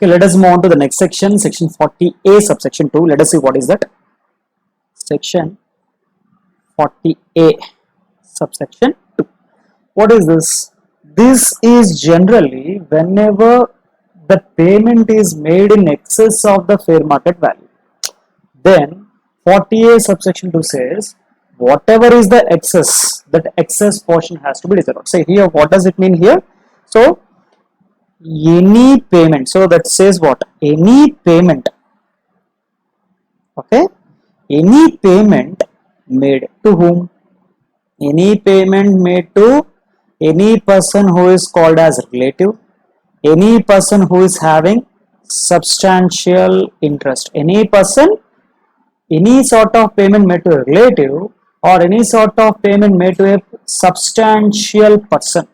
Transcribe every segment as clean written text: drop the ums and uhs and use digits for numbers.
Okay, let us move on to the next section, section 40A subsection 2. Let us see what is that. Section 40A subsection 2. What is this? This is generally whenever the payment is made in excess of the fair market value. Then 40A subsection 2 says whatever is the excess, that excess portion has to be disallowed. Say here, what does it mean here? So any payment, so that says what? Any payment, okay, any payment made to whom? Any payment made to any person who is called as relative, any person who is having substantial interest, any person, any sort of payment made to a relative or any sort of payment made to a substantial person,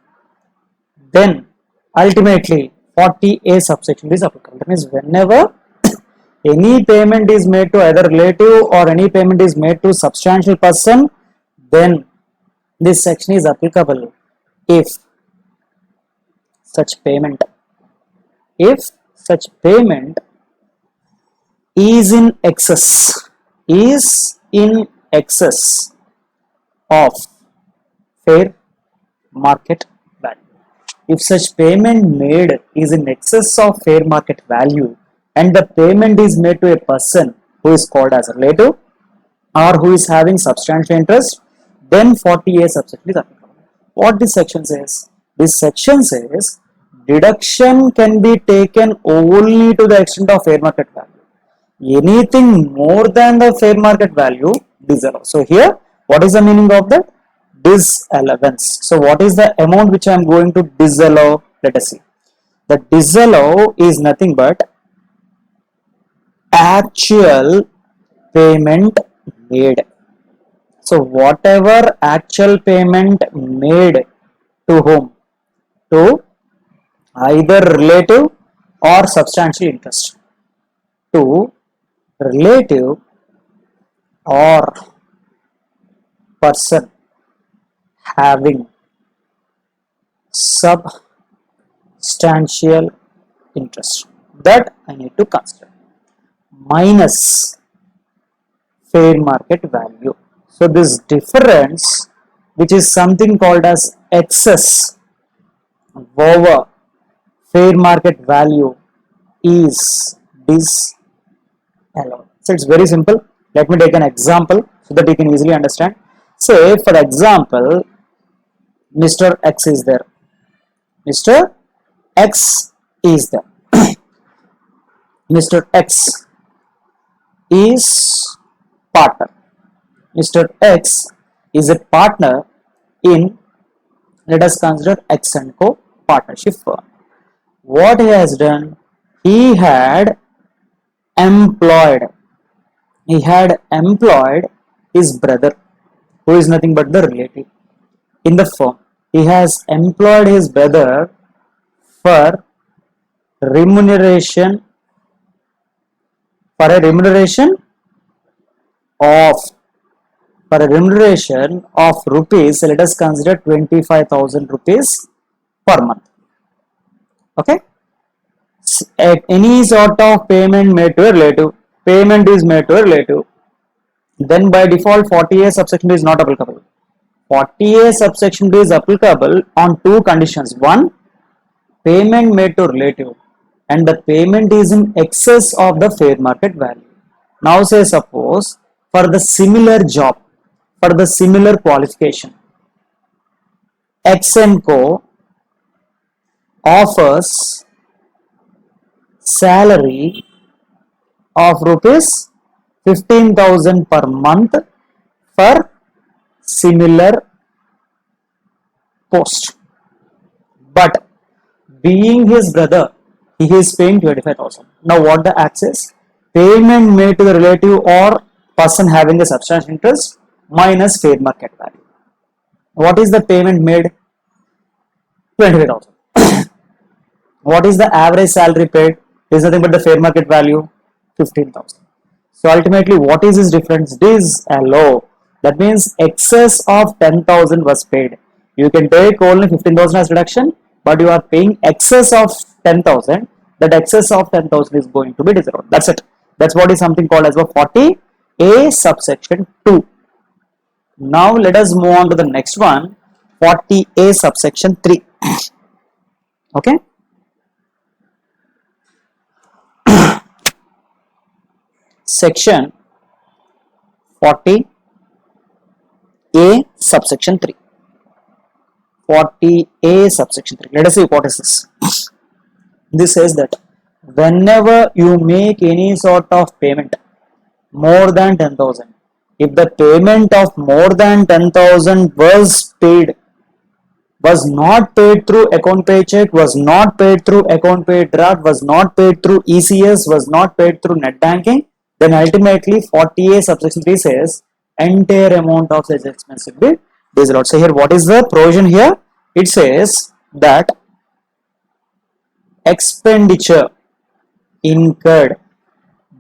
then ultimately 40A subsection is applicable. That means whenever any payment is made to either relative or any payment is made to substantial person, then this section is applicable if such payment is in excess of fair market value. If such payment made is in excess of fair market value and the payment is made to a person who is called as a relative or who is having substantial interest, then 40A subsection is applicable. What this section says? This section says deduction can be taken only to the extent of fair market value. Anything more than the fair market value, disallow. So here, what is the meaning of that? Disallowance. So what is the amount which I am going to disallow? Let us see. The disallow is nothing but actual payment made. So whatever actual payment made to whom? To either relative or substantial interest. To relative or person having substantial interest, that I need to consider, minus fair market value. So this difference, which is something called as excess over fair market value, is disallowed. So it's very simple. Let me take an example so that you can easily understand. Say for example, Mr. X is there. Mr. X is there. Mr. X is partner. Mr. X is a partner in, let us consider X and Co partnership firm. What he has done? He had employed his brother, who is nothing but the relative, in the firm. He has employed his brother for remuneration of rupees, let us consider 25,000 rupees per month. Okay, any sort of payment made to a relative, then by default 40A subsection is not applicable. 40A subsection is applicable on two conditions. One, payment made to relative and the payment is in excess of the fair market value. Now say suppose for the similar job, for the similar qualification, X and Co offers salary of rupees 15,000 per month for similar post, but being his brother, he is paying 25,000. Now what the act says? Payment made to the relative or person having a substantial interest minus fair market value. What is the payment made? 25,000. What is the average salary paid? Is nothing but the fair market value, 15,000. So ultimately, what is this difference? Disallow. That means excess of 10,000 was paid. You can take only 15,000 as reduction, but you are paying excess of 10,000. that excess of 10,000 is going to be disallowed. That's it. That's what is something called as a 40A subsection 2. Now let us move on to the next one, 40A subsection 3. Okay. Section 40A subsection 3. 40A subsection 3. Let us see what is this. This says that whenever you make any sort of payment more than 10,000, if the payment of more than 10,000 was not paid through account pay check, was not paid through account pay draft, was not paid through ECS, was not paid through net banking, then ultimately 40A subsection 3 says entire amount of such expense will be disallowed. So here what is the provision here? It says that expenditure incurred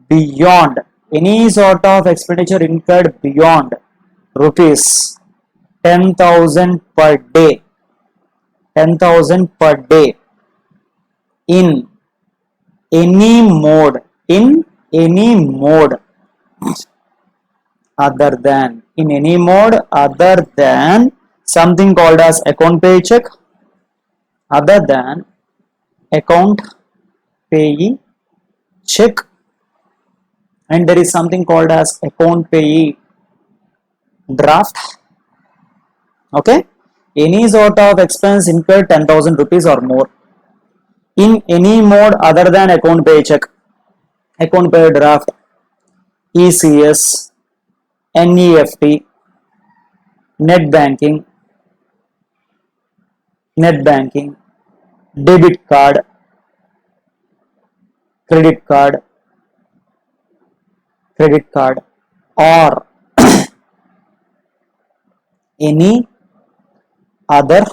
beyond, any sort of expenditure incurred beyond rupees 10,000 per day, 10,000 per day in any mode other than, something called as account pay check, other than account payee check, and there is something called as account payee draft. Okay, any sort of expense incurred 10,000 rupees or more in any mode other than account pay check, account pay draft, ECS, NEFT, net banking, debit card, credit card, or any other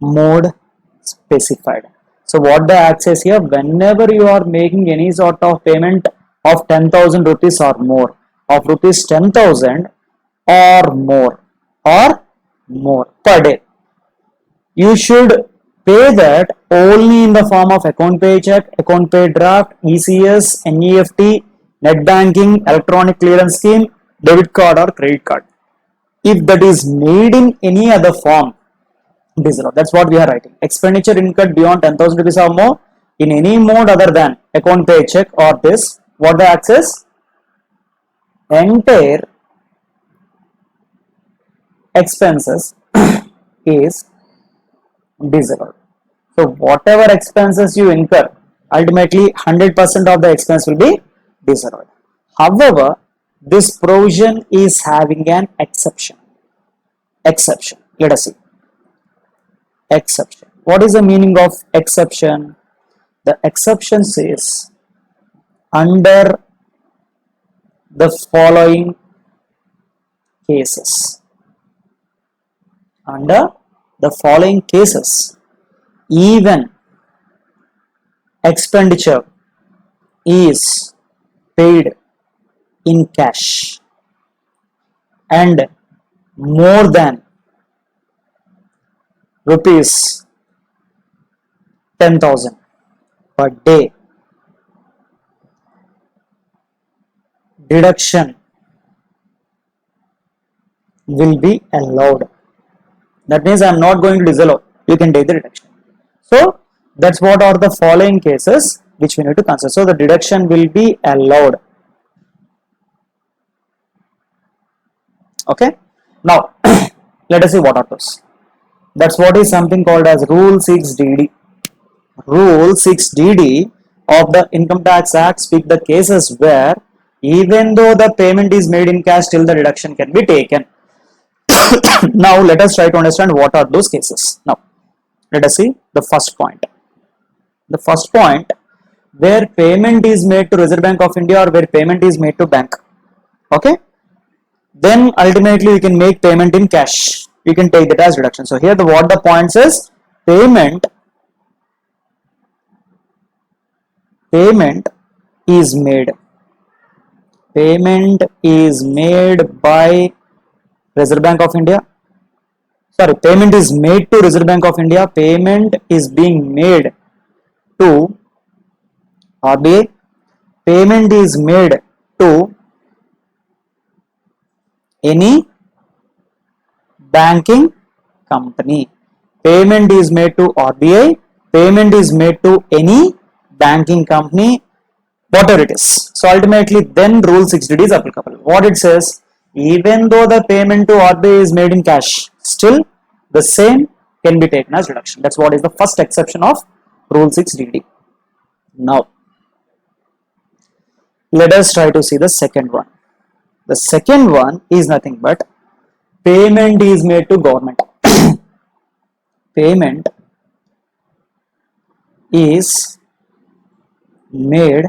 mode specified. So what the act says here, whenever you are making any sort of payment of 10,000 rupees or more, of rupees 10,000 or more per day, you should pay that only in the form of account pay check, account pay draft, ECS, NEFT, net banking, electronic clearance scheme, debit card or credit card. If that is made in any other form, disallowed. That's what we are writing. Expenditure incurred beyond 10,000 rupees or more in any mode other than account pay check or this, what the act says, entire expenses is disallowed. So whatever expenses you incur, ultimately 100% of the expense will be disallowed. However, this provision is having an exception. Let us see. Exception. What is the meaning of exception? The exception says under the following cases. Under the following cases, even expenditure is paid in cash and more than rupees 10,000 per day, deduction will be allowed. That means I am not going to disallow. You can take the deduction. So that's what are the following cases which we need to consider. So the deduction will be allowed. Okay. Now let us see what are those. That's what is something called as Rule 6DD. Rule 6DD of the Income Tax Act speak the cases where even though the payment is made in cash, still the deduction can be taken. Now let us try to understand what are those cases. Now let us see the first point. The first point, where payment is made to Reserve Bank of India or where payment is made to bank. Okay. Then ultimately you can make payment in cash. You can take that as deduction. So here what the point says, payment is made by Reserve Bank of India. Payment is made to Reserve Bank of India. Payment is being made to RBI. Payment is made to any banking company. Payment is made to RBI. Payment is made to any banking company, whatever it is. So ultimately, then Rule 6D is applicable. What it says, even though the payment to RBI is made in cash, still the same can be taken as deduction. That's what is the first exception of Rule 6DD. Now, let us try to see the second one. The second one is nothing but payment is made to government. Payment is made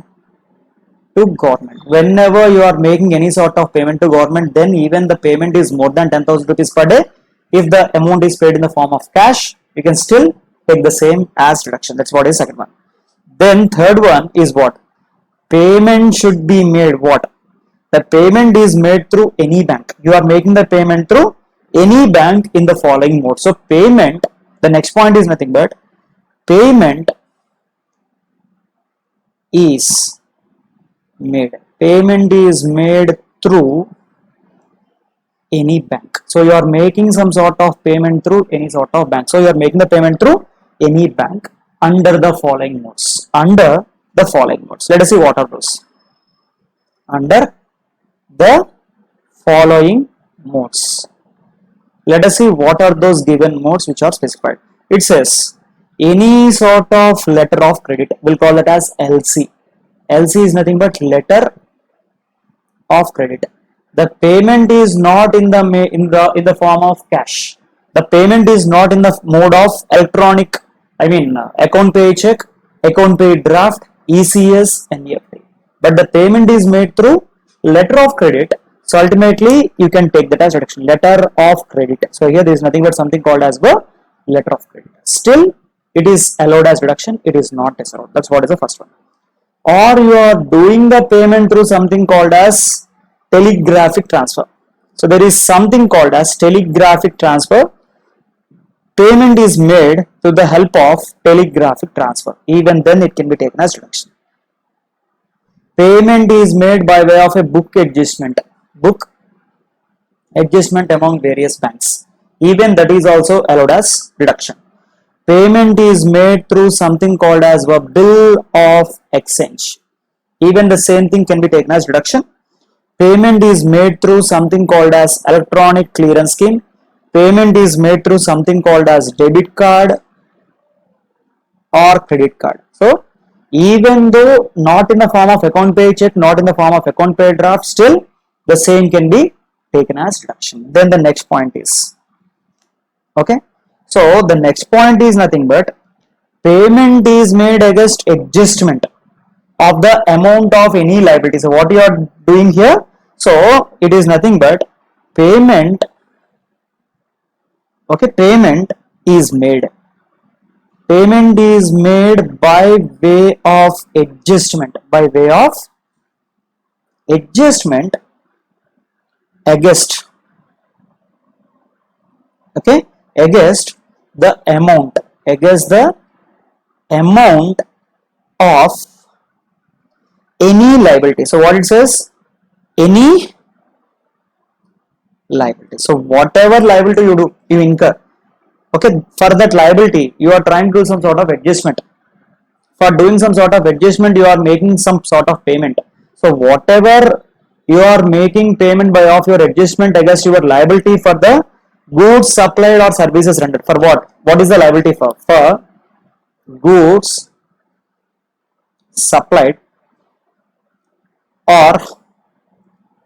to government. Whenever you are making any sort of payment to government, then even the payment is more than 10,000 rupees per day. If the amount is paid in the form of cash, you can still take the same as deduction. That's what is second one. Then third one is what? Payment should be made what? The payment is made through any bank. You are making the payment through any bank in the following mode. So payment, the next point is nothing but payment is made. Payment is made through any bank. So you are making some sort of payment through any sort of bank. So you are making the payment through any bank under the following modes. Under the following modes. Let us see what are those. Under the following modes. Let us see what are those given modes which are specified. It says any sort of letter of credit. We'll call it as LC. LC is nothing but letter of credit. The payment is not in the form of cash. The payment is not in the mode of electronic. Account pay check, account pay draft, ECS, NEFT. But the payment is made through letter of credit. So ultimately, you can take that as deduction. Letter of credit. So here there is nothing but something called as the letter of credit. Still, it is allowed as deduction. It is not disallowed. That's what is the first one. Or you are doing the payment through something called as telegraphic transfer. So there is something called as telegraphic transfer. Payment is made through the help of telegraphic transfer. Even then it can be taken as deduction. Payment is made by way of a book adjustment. Book adjustment among various banks. Even that is also allowed as deduction. Payment is made through something called as a bill of exchange. Even the same thing can be taken as deduction. Payment is made through something called as electronic clearance scheme. Payment is made through something called as debit card or credit card. So, even though not in the form of account pay check, not in the form of account pay draft, still the same can be taken as deduction. Then the next point is, okay. So, the next point is nothing but payment is made against adjustment of the amount of any liability. So, what you are doing here? So, it is nothing but payment, okay, payment is made. Payment is made by way of adjustment, against, okay, against the amount, of any liability. So what it says, any liability. So whatever liability you incur, okay, for that liability you are trying to do some sort of adjustment. For doing some sort of adjustment, you are making some sort of payment. So whatever you are making payment by of your adjustment against your liability for the goods supplied or services rendered. For what? What is the liability for? For goods supplied or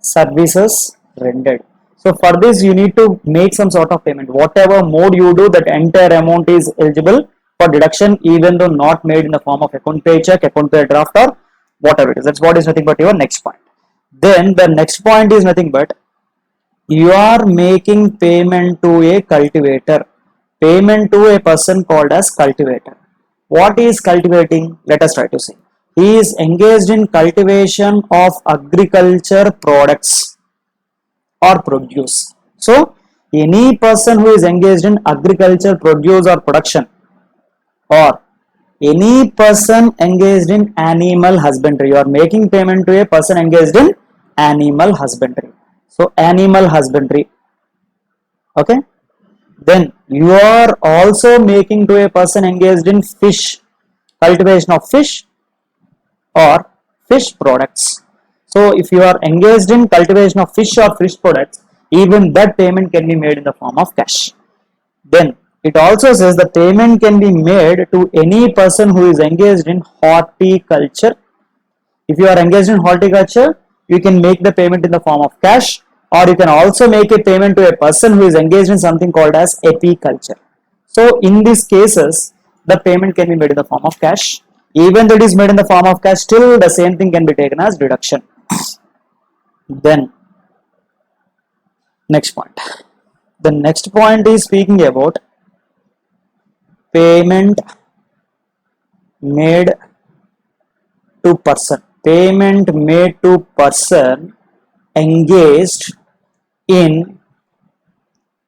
services rendered. So for this you need to make some sort of payment. Whatever mode you do, that entire amount is eligible for deduction, even though not made in the form of account pay check, account pay draft, or whatever it is. That's what is nothing but your next point. Then the next point is nothing but you are making payment to a cultivator. Payment to a person called as cultivator. What is cultivating? Let us try to see. He is engaged in cultivation of agriculture products or produce. So, any person who is engaged in agriculture, produce or production or any person engaged in animal husbandry. You are making payment to a person engaged in animal husbandry. So animal husbandry. Okay. Then you are also making to a person engaged in fish, cultivation of fish or fish products. So if you are engaged in cultivation of fish or fish products, even that payment can be made in the form of cash. Then it also says the payment can be made to any person who is engaged in horticulture. If you are engaged in horticulture, you can make the payment in the form of cash, or you can also make a payment to a person who is engaged in something called as apiculture. So in these cases, the payment can be made in the form of cash. Even though it is made in the form of cash, still the same thing can be taken as deduction. Then next point. The next point is speaking about payment made to person. Payment made to person engaged in,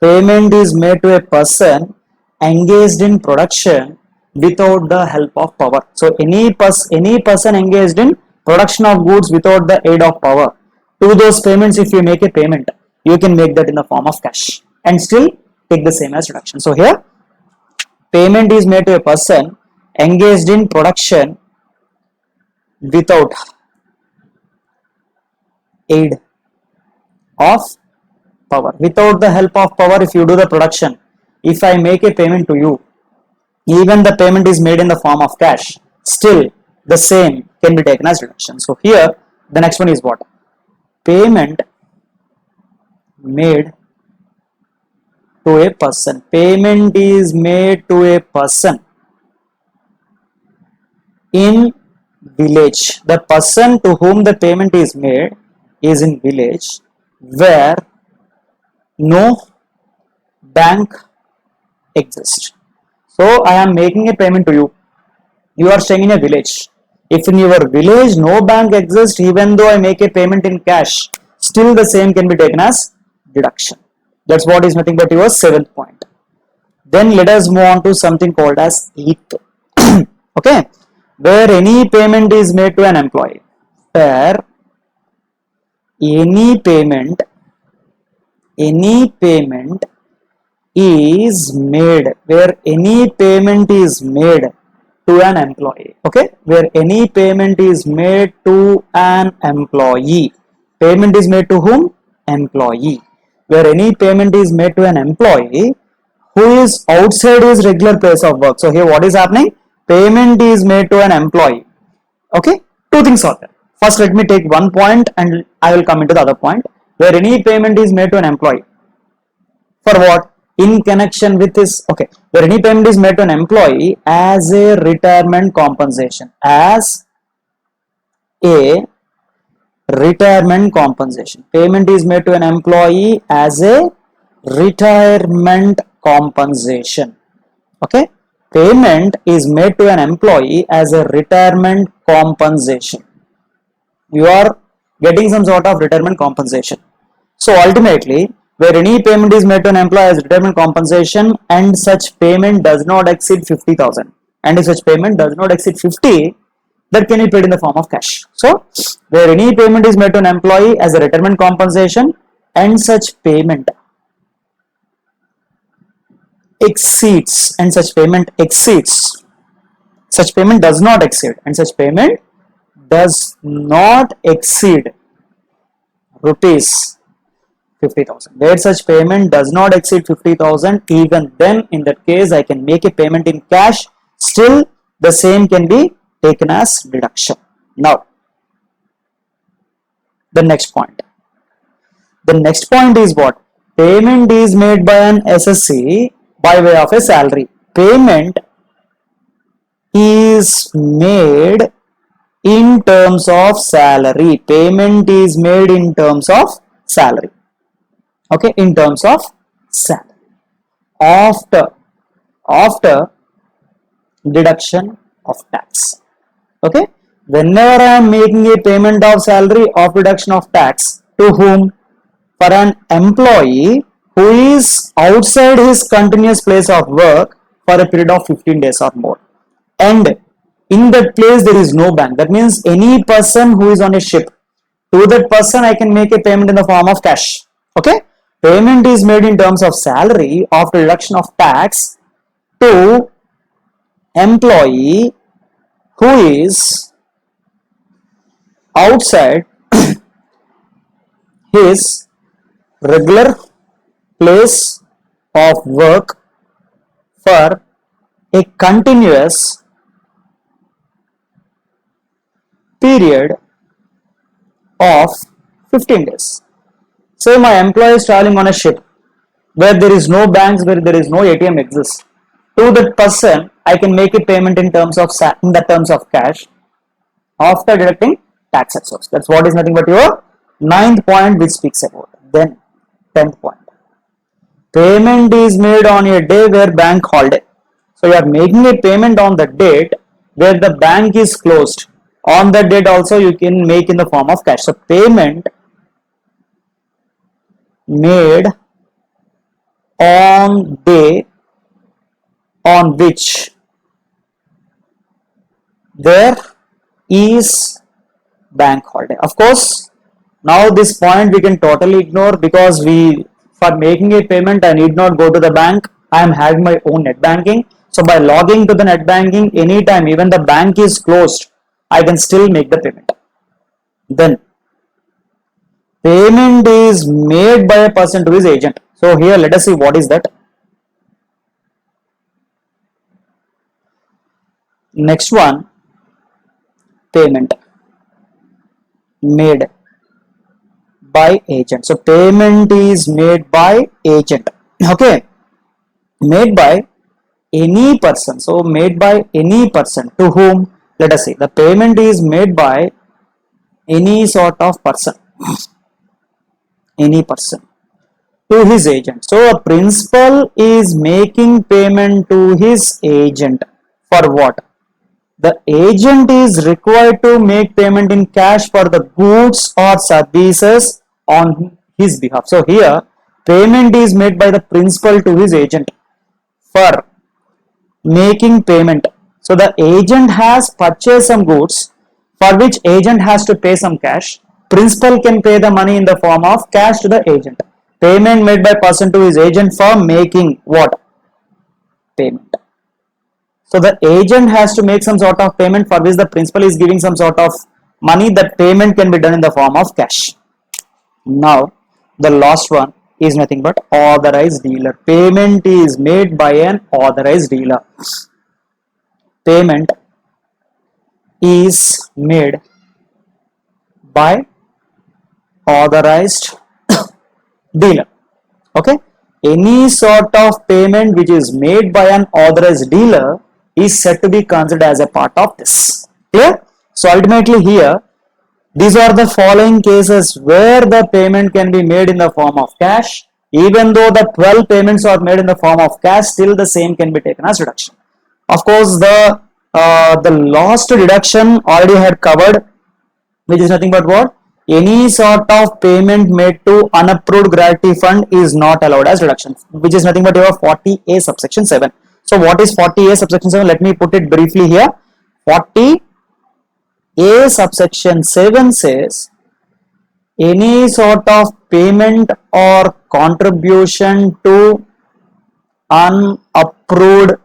payment is made to a person engaged in production without the help of power. So any person engaged in production of goods without the aid of power, to those payments, if you make a payment, you can make that in the form of cash and still take the same as deduction. So here payment is made to a person engaged in production without aid of power. Without the help of power, if you do the production, if I make a payment to you, even the payment is made in the form of cash, still the same can be taken as deduction. So here the next one is what? Payment made to a person. Payment is made to a person in village. The person to whom the payment is made is in village where no bank exists. So I am making a payment to you. You are staying in a village. If in your village no bank exists, even though I make a payment in cash, still the same can be taken as deduction. That's what is nothing but your 7th point. Then let us move on to something called as 8th. Okay, where any payment is made to an employee. Where any payment is made, where any payment is made to an employee. Okay, where any payment is made to an employee. Payment is made to whom? Employee. Where any payment is made to an employee who is outside his regular place of work. So here what is happening? Payment is made to an employee. Okay, two things are there. First, let me take one point and I will come into the other point. Where any payment is made to an employee. For what? In connection with this, okay, where any payment is made to an employee as a retirement compensation. As a retirement compensation. Payment is made to an employee as a retirement compensation. Okay, payment is made to an employee as a retirement compensation. You are getting some sort of retirement compensation. So ultimately, where any payment is made to an employee as retirement compensation and such payment does not exceed 50,000, and if such payment does not exceed 50, that can be paid in the form of cash. So where any payment is made to an employee as a retirement compensation and such payment exceeds, and such payment exceeds, such payment does not exceed, and such payment does not exceed rupees 50,000. Where such payment does not exceed 50,000, even then in that case I can make a payment in cash, still the same can be taken as deduction. Now the next point. The next point is what? Payment is made by an SSC by way of a salary. Payment is made in terms of salary. Payment is made in terms of salary. Okay, in terms of salary. After deduction of tax. Okay, whenever I am making a payment of salary of deduction of tax, to whom? For an employee who is outside his continuous place of work for a period of 15 days or more. and in that place there is no bank. That means any person who is on a ship, to that person I can make a payment in the form of cash. Okay, payment is made in terms of salary after deduction of tax to employee who is outside his regular place of work for a continuous period of 15 days. Say my employee is traveling on a ship where there is no banks, where there is no ATM exists. To that person, I can make a payment in terms of cash after deducting tax at source. That's what is nothing but your ninth point which speaks about. Then 10th point. Payment is made on a day where bank holiday. So you are making a payment on the date where the bank is closed. On that date also you can make in the form of cash. So payment made on day on which there is bank holiday. Of course, now this point we can totally ignore, because for making a payment I need not go to the bank. I am having my own net banking. So by logging to the net banking anytime, even the bank is closed, I can still make the payment. Then payment is made by a person to his agent. So here let us see what is that. Next one, payment made by agent. So payment is made by agent. Okay, made by any person. So made by any person to whom, let us say the payment is made by any sort of person, any person to his agent. So a principal is making payment to his agent for what? The agent is required to make payment in cash for the goods or services on his behalf. So here payment is made by the principal to his agent for making payment. So the agent has purchased some goods for which agent has to pay some cash. Principal can pay the money in the form of cash to the agent. Payment made by person to his agent for making what? Payment. So the agent has to make some sort of payment for which the principal is giving some sort of money. That payment can be done in the form of cash. Now the last one is nothing but authorized dealer. Payment is made by an authorized dealer. Payment is made by authorized dealer. Okay, any sort of payment which is made by an authorized dealer is said to be considered as a part of this. Clear? So ultimately here, these are the following cases where the payment can be made in the form of cash. Even though the 12 payments are made in the form of cash, still the same can be taken as deduction. Of course, the last deduction already had covered, which is nothing but what? Any sort of payment made to unapproved gratuity fund is not allowed as deduction, which is nothing but your 40A subsection 7. So what is 40A subsection 7? Let me put it briefly here. 40A subsection 7 says any sort of payment or contribution to unapproved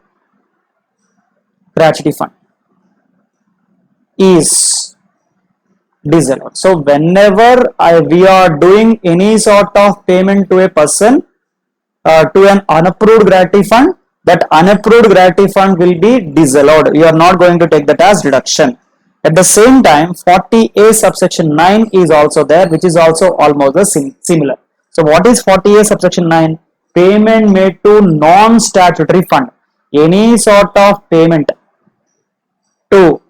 gratuity fund is disallowed. So whenever we are doing any sort of payment to a person to an unapproved gratuity fund, that unapproved gratuity fund will be disallowed. You are not going to take that as deduction. At the same time, 40A subsection 9 is also there, which is also almost the similar. So what is 40A subsection 9? Payment made to non-statutory fund. Any sort of payment to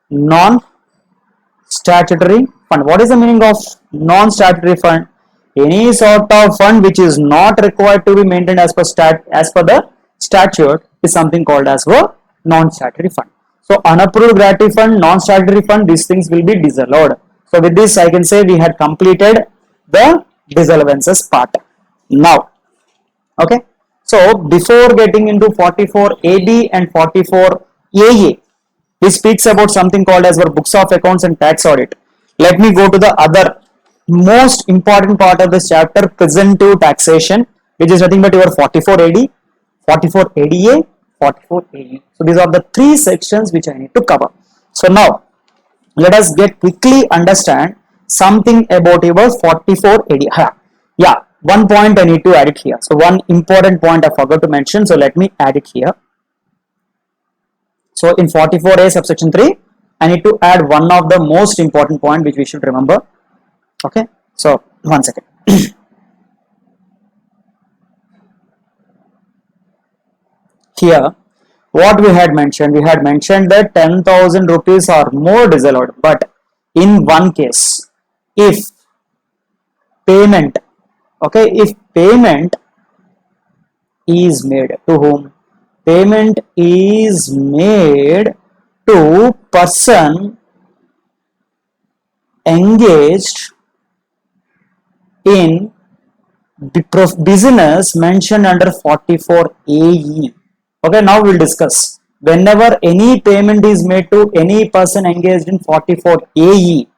non-statutory fund. What is the meaning of non-statutory fund? Any sort of fund which is not required to be maintained as per the statute is something called as a non-statutory fund. So unapproved gratuity fund, non-statutory fund, these things will be disallowed. So with this I can say we had completed the disallowances part. Now, okay. So before getting into 44AB and 44 AA. This speaks about something called as our books of accounts and tax audit. Let me go to the other most important part of this chapter, presumptive taxation, which is nothing but your 44 AD, 44 ADA, 44 AE. So these are the three sections which I need to cover. So now let us get quickly understand something about your 44 AD. Yeah, one point I need to add it here. So one important point I forgot to mention. So let me add it here. So in 44A subsection 3, I need to add one of the most important point which we should remember. Okay, so one second. Here, what we had mentioned that 10,000 rupees are more disallowed, but in one case, if payment, okay, if payment is made to whom? Payment is made to person engaged in business mentioned under 44 AE. Okay, now we'll discuss. Whenever any payment is made to any person engaged in 44 AE,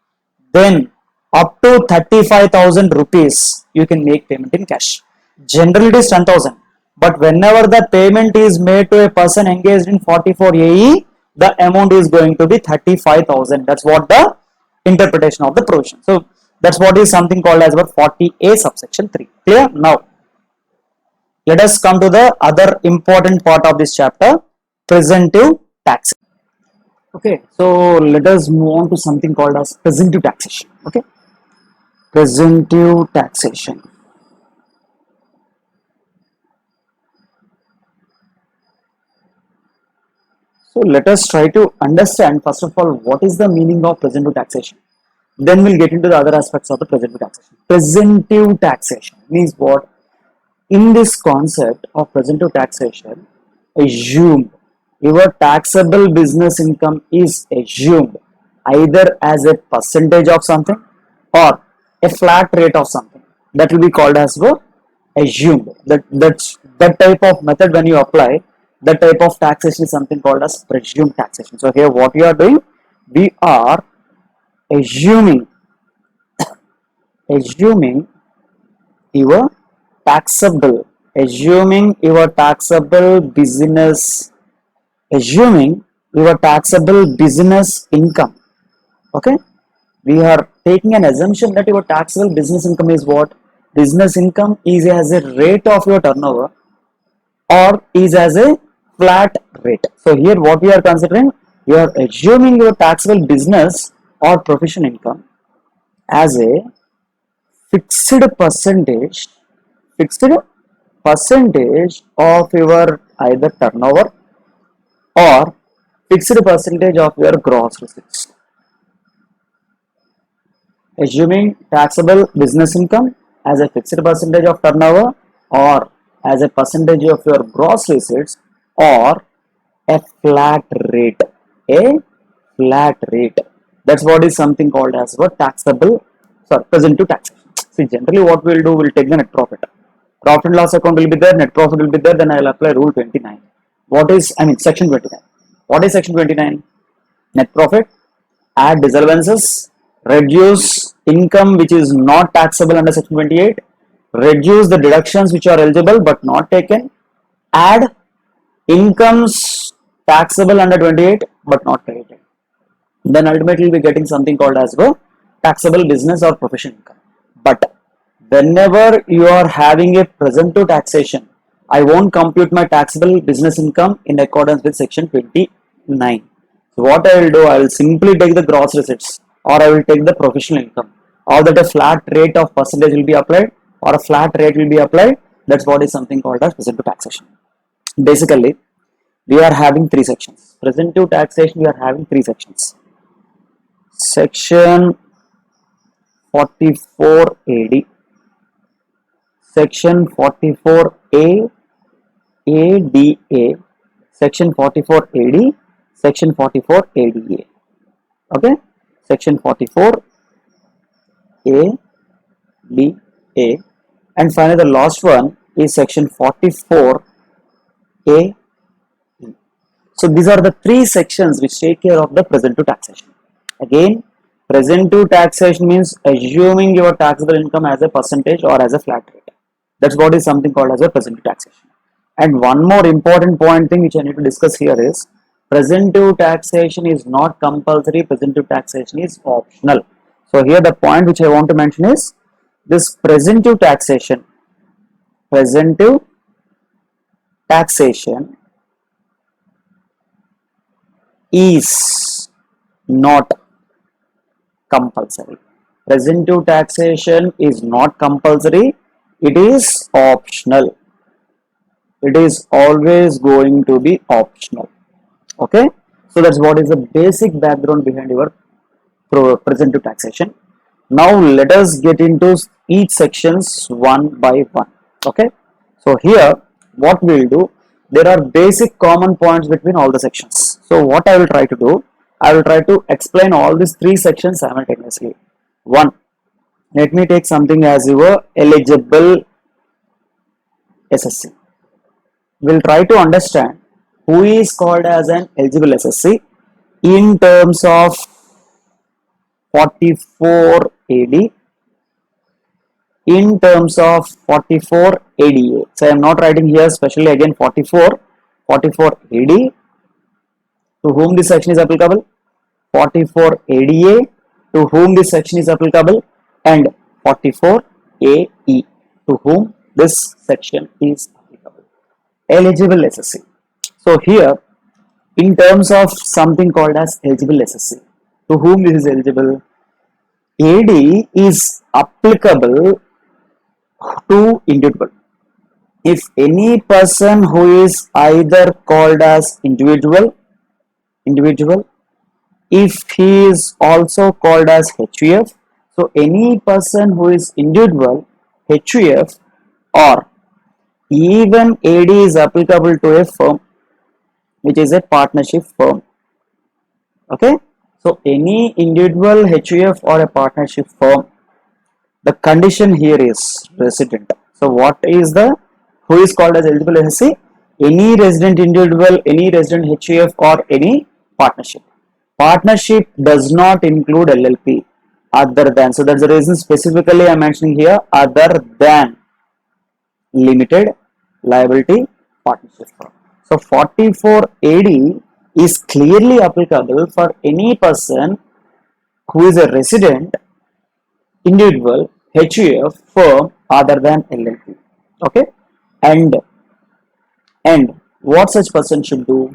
then up to 35,000 rupees you can make payment in cash. Generally it is 10,000, but whenever the payment is made to a person engaged in 44 AE, the amount is going to be 35,000. That's what the interpretation of the provision. So that's what is something called as our 40A subsection 3. Clear? Now let us come to the other important part of this chapter, presumptive tax. Okay, so let us move on to something called as presumptive taxation. Okay, presumptive taxation. So let us try to understand first of all what is the meaning of presumptive taxation. Then we'll get into the other aspects of the presumptive taxation. Presumptive taxation means what? In this concept of presumptive taxation, assume your taxable business income is assumed either as a percentage of something or a flat rate of something. That will be called as assumed. That type of method when you apply, that type of taxation is something called as presumed taxation. So here what we are doing, we are assuming your taxable business, assuming your taxable business income. Okay, we are taking an assumption that your taxable business income is what? Business income is as a rate of your turnover or is as a flat rate. So here what we are considering, we are assuming your taxable business or profession income as a fixed percentage of your either turnover or fixed percentage of your gross receipts. Assuming taxable business income as a fixed percentage of turnover or as a percentage of your gross receipts or a flat rate. That's what is something called as presumptive taxation. See, generally what we will do, we'll take the net profit. Profit and loss account will be there, net profit will be there, then I will apply rule 29. Section 29. What is section 29? Net profit, add disallowances, reduce income which is not taxable under section 28, reduce the deductions which are eligible but not taken, add incomes taxable under 28 but not credited. Then ultimately we'll be getting something called as taxable business or profession income. But whenever you are having a presumptive taxation, I won't compute my taxable business income in accordance with section 29. So what I will do, I will simply take the gross receipts or I will take the professional income, or that a flat rate of percentage will be applied or a flat rate will be applied. That's what is something called as presumptive taxation. Basically, we are having three sections. Presumptive taxation, we are having three sections. Section 44 AD, Section 44A, ADA, Section 44 AD, Section 44 ADA. Okay, Section 44 ADA, and finally the last one is Section 44 A. So these are the three sections which take care of the presumptive taxation. Again, presumptive taxation means assuming your taxable income as a percentage or as a flat rate. That's what is something called as a presumptive taxation. And one more important point thing which I need to discuss here is presumptive taxation is not compulsory, presumptive taxation is optional. So here the point which I want to mention is this presumptive taxation is not compulsory. Presumptive taxation is not compulsory, it is optional. It is always going to be optional. Okay, so that's what is the basic background behind your presumptive taxation. Now let us get into each sections one by one. Okay, so here what we'll do, there are basic common points between all the sections. So what I will try to do, I will try to explain all these three sections simultaneously. One, let me take something as your eligible SSC. We'll try to understand who is called as an eligible SSC in terms of 44 AD, in terms of 44 ADA. So I am not writing here especially again 44 AD, to whom this section is applicable, 44 ADA, to whom this section is applicable, and 44 AE, to whom this section is applicable. Eligible SSC. So here, in terms of something called as eligible SSC, to whom this is eligible, AD is applicable to individual. If any person who is either called as individual, if he is also called as HUF, so any person who is individual, HUF, or even AD is applicable to a firm which is a partnership firm. Okay, so any individual, HUF, or a partnership firm, the condition here is resident. So what is the, who is called as eligible SSC? Any resident individual, any resident HUF, or any partnership. Partnership does not include LLP other than, so that's the reason specifically I am mentioning here, other than limited liability partnership firm. So 44 AD is clearly applicable for any person who is a resident individual HUF firm other than LLP. Okay, and what such person should do,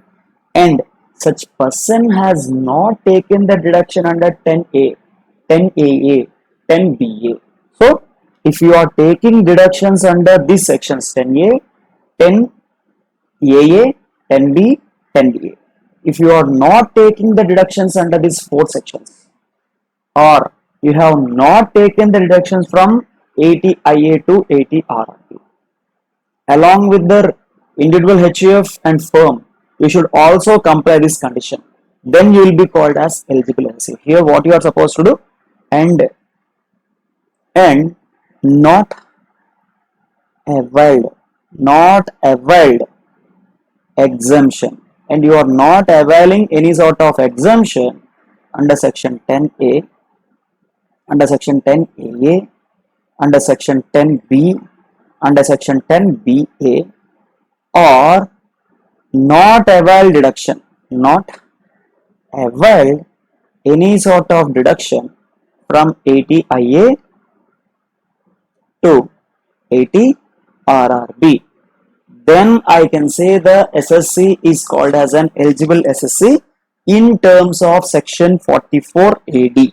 and such person has not taken the deduction under 10A, 10AA, 10BA. So if you are taking deductions under these sections 10A, 10AA, 10B, 10BA, if you are not taking the deductions under these four sections, or you have not taken the deductions from 80IA to 80RRB, along with the individual HUF and firm, you should also comply this condition. Then you will be called as eligible SSC. Here what you are supposed to do, and not availed exemption, and you are not availing any sort of exemption under section 10A, under section 10AA, under section 10B, under section 10BA, or not availed deduction, not availed any sort of deduction from 80IA to 80RRB. Then I can say the SSC is called as an eligible SSC in terms of section 44 AD.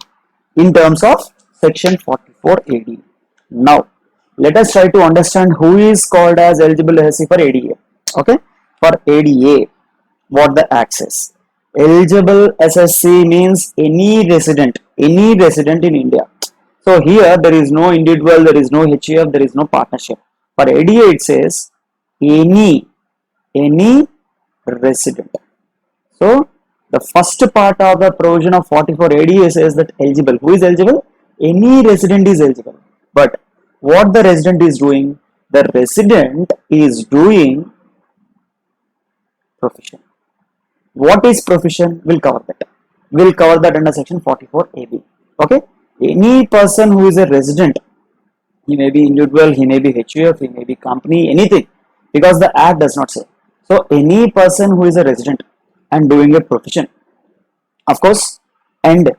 In terms of section 44 AD. Now, let us try to understand who is called as eligible SSC for ADA. Okay, for ADA, what the access. Eligible SSC means any resident in India. So here there is no individual, there is no HUF, there is no partnership. For ADA it says any resident. So the first part of the provision of 44 ADA says that eligible. Who is eligible? Any resident is eligible. But what the resident is doing? The resident is doing profession. What is profession? We'll cover that. We'll cover that under section 44AB. Okay. Any person who is a resident, he may be individual, he may be HUF, he may be company, anything, because the act does not say. So any person who is a resident and doing a profession, of course, and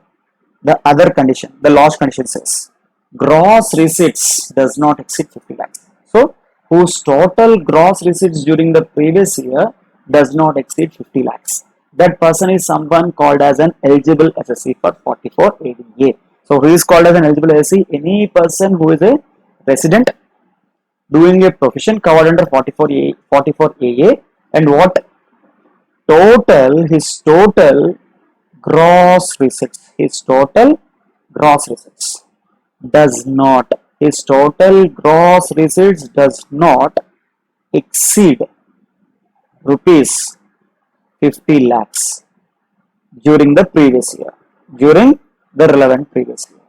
the other condition, the last condition says gross receipts does not exceed 50 lakhs. So whose total gross receipts during the previous year does not exceed 50 lakhs. That person is someone called as an eligible SSC for 44 ADA. So who is called as an eligible SSC? Any person who is a resident doing a profession covered under 44 AA, and what his total gross receipts, does not, his total gross receipts does not exceed rupees 50 lakhs during the previous year, during the relevant previous year.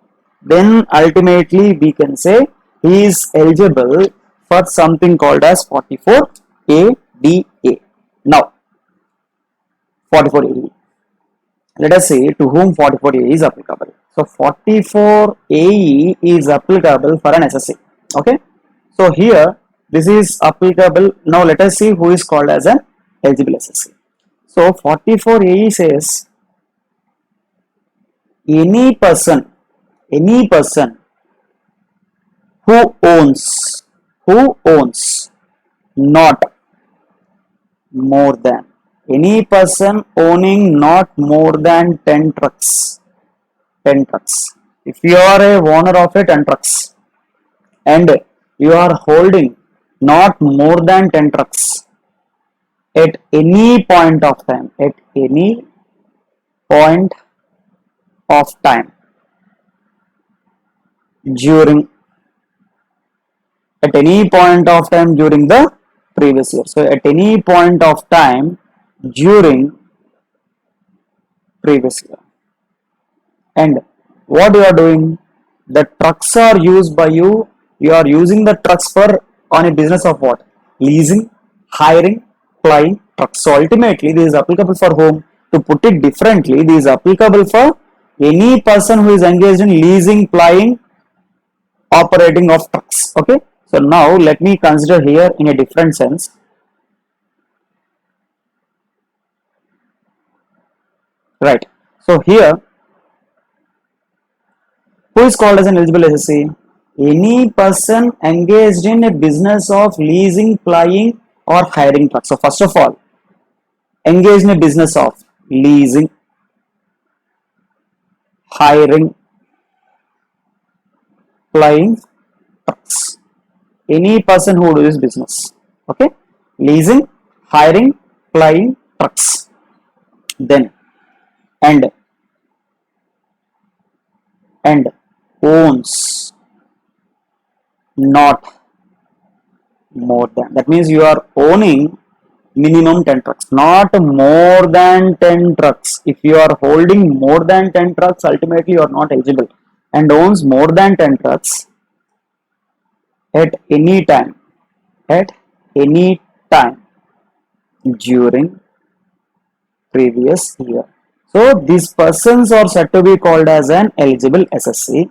Then ultimately we can say he is eligible for something called as 44 ADA. Now 44 AE. Let us see to whom 44 AE is applicable. So 44 AE is applicable for an SSC. Okay. So here this is applicable. Now let us see who is called as an eligible SSC. So 44 AE says any person who owns not more than, any person owning not more than 10 trucks. If you are a owner of a 10 trucks and you are holding not more than 10 trucks at any point of time, during the previous year. So at any point of time during previous year, and what you are doing, the trucks are used by you, you are using the trucks for on a business of what? Leasing, hiring, plying trucks. So ultimately this is applicable for whom? To put it differently, this is applicable for any person who is engaged in leasing, plying, operating of trucks. Okay. So now let me consider here in a different sense. Right. So here, who is called as an eligible SSC? Any person engaged in a business of leasing, plying or hiring trucks. So first of all, engaged in a business of leasing, hiring, plying trucks. Any person who do this business. Okay. Leasing, hiring, plying trucks. Then and owns not more than, that means you are owning minimum 10 trucks, not more than 10 trucks. If you are holding more than 10 trucks, ultimately you are not eligible, and owns more than 10 trucks at any time during previous year. So these persons are said to be called as an eligible SSC.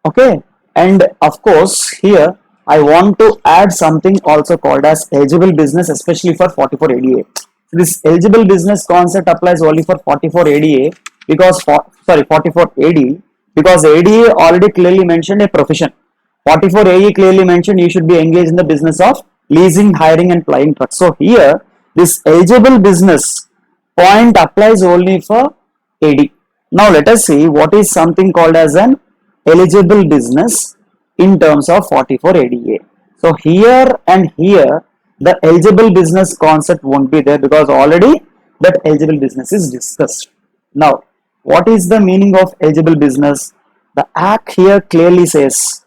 Okay, and of course here I want to add something also called as eligible business, especially for 44 ADA. So this eligible business concept applies only for 44 ADA because 44 AD, because ADA already clearly mentioned a profession. 44 AE clearly mentioned you should be engaged in the business of leasing, hiring and plying trucks. So here this eligible business point applies only for AD. Now let us see what is something called as an eligible business in terms of 44 ADA. So here and here the eligible business concept won't be there because already that eligible business is discussed. Now what is the meaning of eligible business? The act here clearly says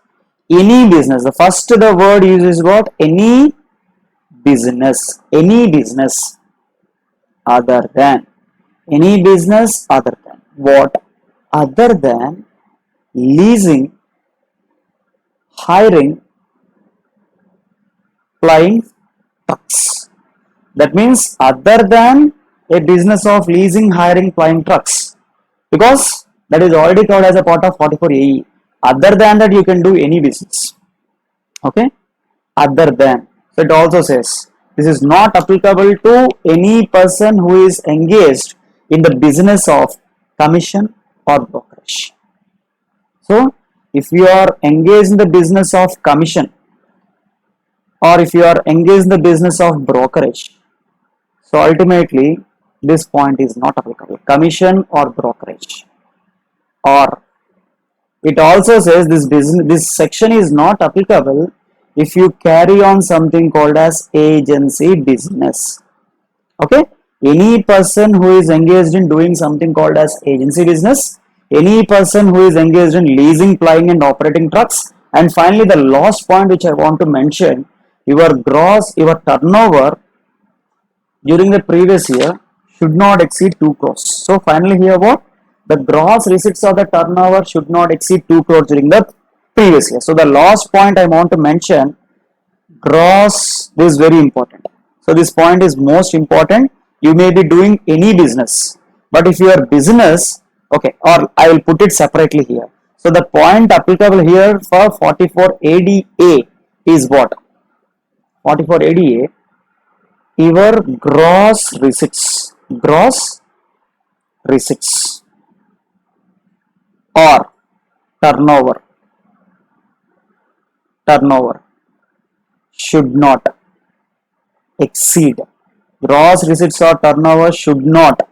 any business. The first the word uses what? Any business other than, any business other than what? Other than leasing, hiring, plying trucks. That means other than a business of leasing, hiring, flying trucks, because that is already covered as a part of 44 AE. Other than that, you can do any business. Okay, other than. So it also says this is not applicable to any person who is engaged in the business of commission or brokerage. So if you are engaged in the business of commission, or if you are engaged in the business of brokerage, so ultimately this point is not applicable. Commission or brokerage. Or it also says this section is not applicable if you carry on something called as agency business. Okay, any person who is engaged in doing something called as agency business, any person who is engaged in leasing, flying and operating trucks, and finally the last point which I want to mention, your turnover during the previous year should not exceed 2 crores. So finally here what? The gross receipts of the turnover should not exceed 2 crores during the previous year. So the last point I want to mention, gross, this is very important. So this point is most important. You may be doing any business, but if your business, okay, or I will put it separately here. So the point applicable here for 44 ADA is what? 44 ADA, your gross receipts or turnover should not exceed, gross receipts or turnover should not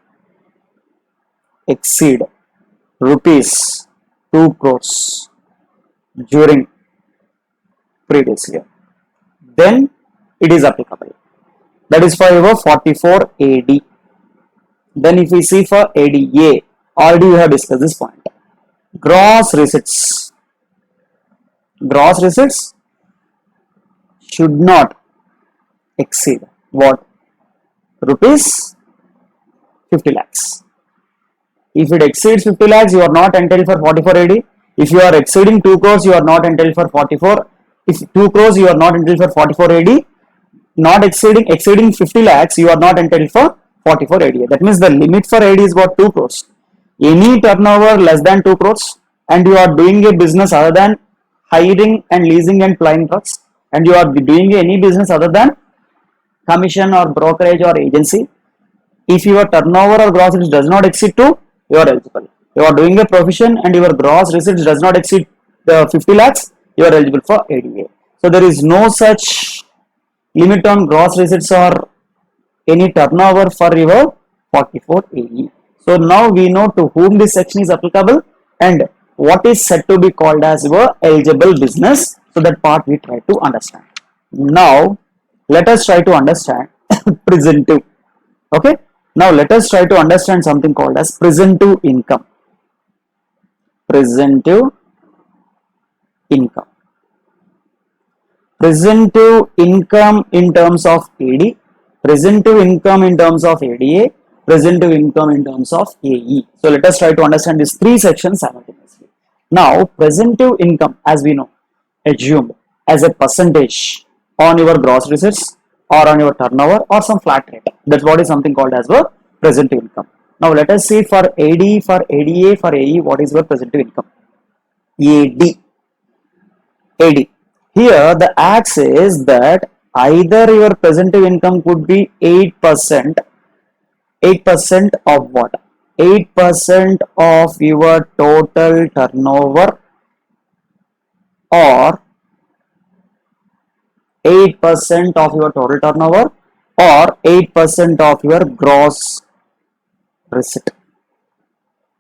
exceed rupees 2 crores during previous year, then it is applicable. That is for your 44 AD. Then if we see for ADA, already we have discussed this point. Gross receipts should not exceed what? Rupees 50 lakhs. If it exceeds 50 lakhs, you are not entitled for 44 AD. If you are exceeding 2 crores, you are not entitled for 44. If 2 crores, you are not entitled for 44 AD. Not exceeding 50 lakhs, you are not entitled for 44 AD. That means the limit for AD is what? 2 crores. Any turnover less than 2 crores and you are doing a business other than hiring and leasing and flying trucks, and you are doing any business other than commission or brokerage or agency, if your turnover or gross receipts does not exceed 2, you are eligible. You are doing a profession and your gross receipts does not exceed 50 lakhs, you are eligible for ADA. So there is no such limit on gross receipts or any turnover for your 44 AE. So now we know to whom this section is applicable and what is said to be called as your eligible business. So that part we try to understand. Now let us try to understand presumptive. Okay. Now let us try to understand something called as presumptive income. Presumptive income. Presumptive income in terms of AD, presumptive income in terms of ADA, presumptive income in terms of AE. So let us try to understand these three sections simultaneously. Now presumptive income, as we know, assumed as a percentage on your gross receipts or on your turnover or some flat rate. That's what is something called as your presumptive income. Now let us see for AD, for ADA, for AE, what is your presumptive income? AD. Here the act says that either your presumptive income could be 8% of what? 8% of your total turnover or 8% of your total turnover or 8% of your gross receipt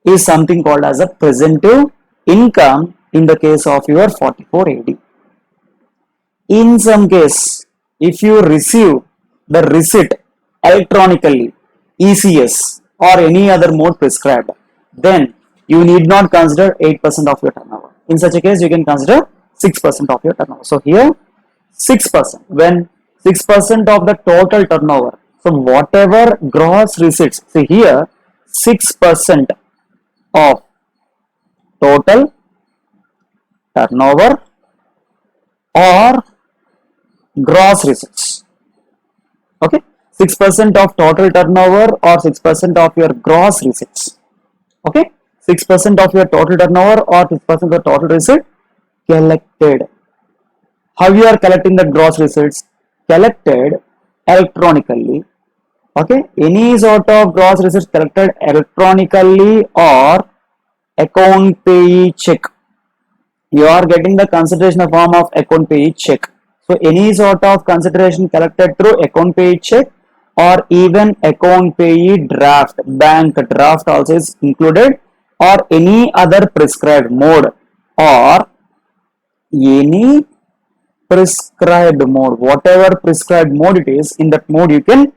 is something called as a presumptive income in the case of your 44 AD. In some case, if you receive the receipt electronically, ECS or any other mode prescribed, then you need not consider 8% of your turnover. In such a case, you can consider 6% of your turnover. So here 6%, when 6% of the total turnover, so whatever gross receipts, see here 6% of total turnover or gross receipts. Okay, 6% of total turnover or 6% of your gross receipts. Okay, 6% of your total turnover or 6% of total receipt collected. How you are collecting the gross receipts? Collected electronically. Okay, any sort of gross receipts collected electronically or account payee check. You are getting the consideration in the form of account payee check. So any sort of consideration collected through account payee check or even account payee draft, bank draft also is included, or any other prescribed mode, or any prescribed mode, whatever prescribed mode it is, in that mode you can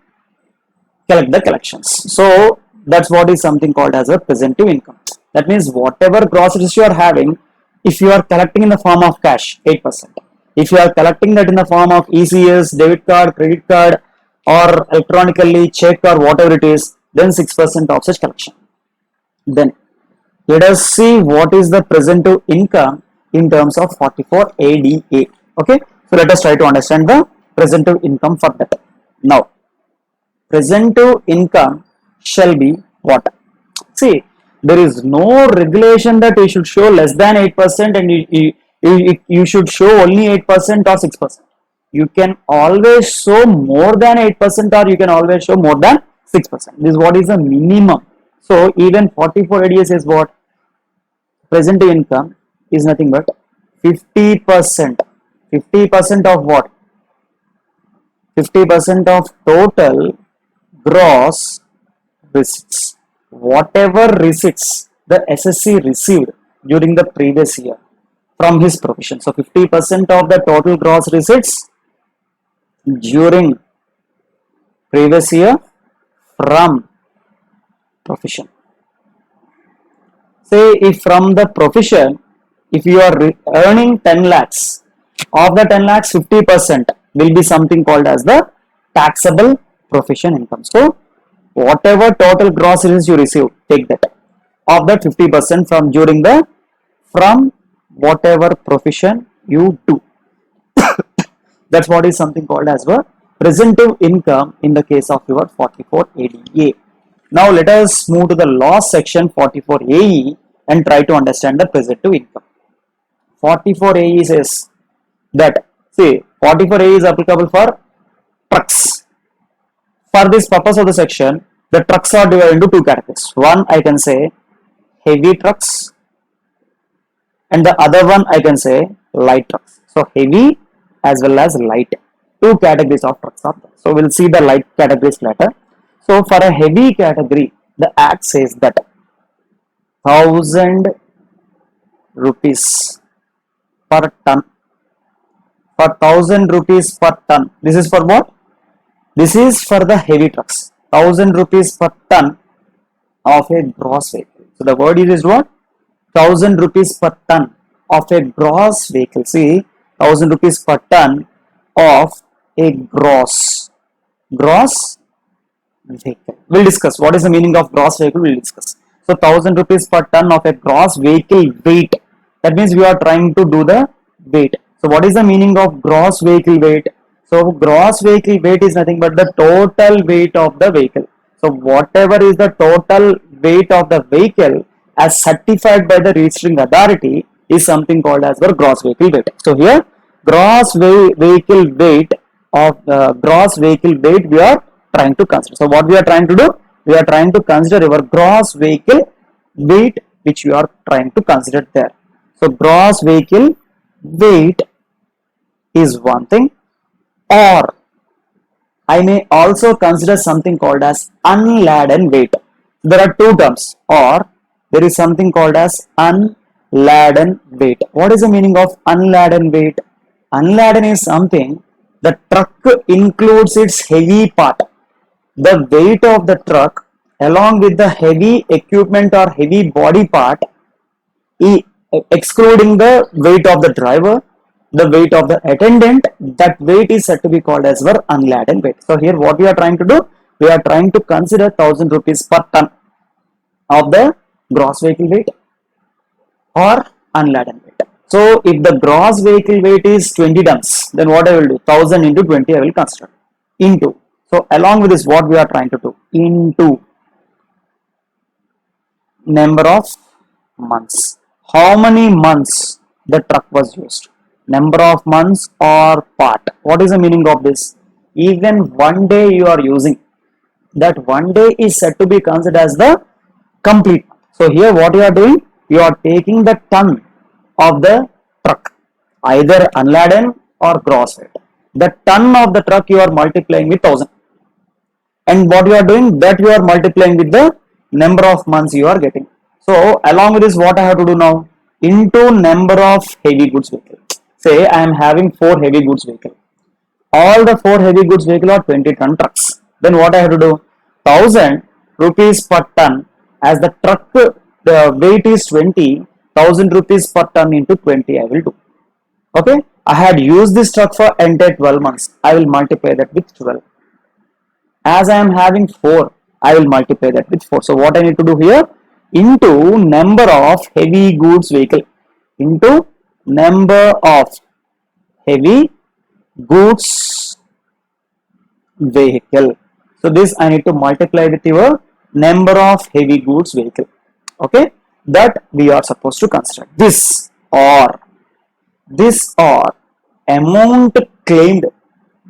collect the collections. So that's what is something called as a presumptive income. That means whatever gross receipts you are having, if you are collecting in the form of cash, 8%. If you are collecting that in the form of ECS, debit card, credit card, or electronically check or whatever it is, then 6% of such collection. Then let us see what is the presumptive income in terms of 44 ADA. Okay, so let us try to understand the presumptive income for that. Now, presumptive income shall be what? See, there is no regulation that you should show less than 8% and you should show only 8% or 6%. You can always show more than 8% or you can always show more than 6%. This is what is the minimum. So even 44 ADA says what? Presumptive income is nothing but 50%. 50% of what? 50% of total gross receipts. Whatever receipts the SSC received during the previous year from his profession. So 50% of the total gross receipts during previous year from profession. Say if from the profession, if you are earning 10 lakhs, of the 10 lakhs 50% will be something called as the taxable profession income. So whatever total gross receipts you receive, take that. Of that 50% from during the from whatever profession you do. That's what is something called as the presumptive income in the case of your 44 ADA. Now let us move to the loss section 44 AE and try to understand the presumptive income. 44 AE says that, see, 44 AE is applicable for trucks. For this purpose of the section, the trucks are divided into two categories. One I can say heavy trucks and the other one I can say light trucks. So heavy as well as light. Two categories of trucks are there. So we'll see the light categories later. So for a heavy category, the act says that 1000 rupees per ton. For 1000 rupees per ton. This is for what? This is for the heavy trucks. 1000 rupees per ton of a gross vehicle. So the word is what? 1000 rupees per ton of a gross vehicle. See, 1000 rupees per ton of a gross vehicle. We'll discuss what is the meaning of gross vehicle. We'll discuss. So 1000 rupees per ton of a gross vehicle weight. That means we are trying to do the weight. So what is the meaning of gross vehicle weight? So gross vehicle weight is nothing but the total weight of the vehicle. So whatever is the total weight of the vehicle as certified by the registering authority is something called as the gross vehicle weight. So here gross vehicle weight of gross vehicle weight we are trying to consider. So what we are trying to do? We are trying to consider our gross vehicle weight which we are trying to consider there. So gross vehicle weight is one thing, or I may also consider something called as unladen weight. There are two terms, or there is something called as unladen weight. What is the meaning of unladen weight? Unladen is something the truck includes its heavy part. The weight of the truck along with the heavy equipment or heavy body part, excluding the weight of the driver, the weight of the attendant, that weight is said to be called as our unladen weight. So here what we are trying to do? We are trying to consider 1000 rupees per ton of the gross vehicle weight or unladen weight. So if the gross vehicle weight is 20 tons, then what I will do? 1000 into 20 I will consider into. So along with this, what we are trying to do, into number of months. How many months the truck was used? Number of months or part. What is the meaning of this? Even one day you are using, that one day is said to be considered as the complete. So here what you are doing, you are taking the ton of the truck, either unladen or gross weight. The ton of the truck you are multiplying with 1000, and what you are doing, that you are multiplying with the number of months you are getting. So along with this, what I have to do now, into number of heavy goods vehicle. Say I am having 4 heavy goods vehicle, all the 4 heavy goods vehicle are 20-ton trucks. Then what I have to do, 1000 rupees per ton, as the truck the weight is 20, 1000 rupees per ton into 20 I will do. Okay, I had used this truck for entire 12 months, I will multiply that with 12. As I am having 4, I will multiply that with 4. So what I need to do here, into number of heavy goods vehicle, into number of heavy goods vehicle. So this I need to multiply with your number of heavy goods vehicle. Okay, that we are supposed to consider. This or amount claimed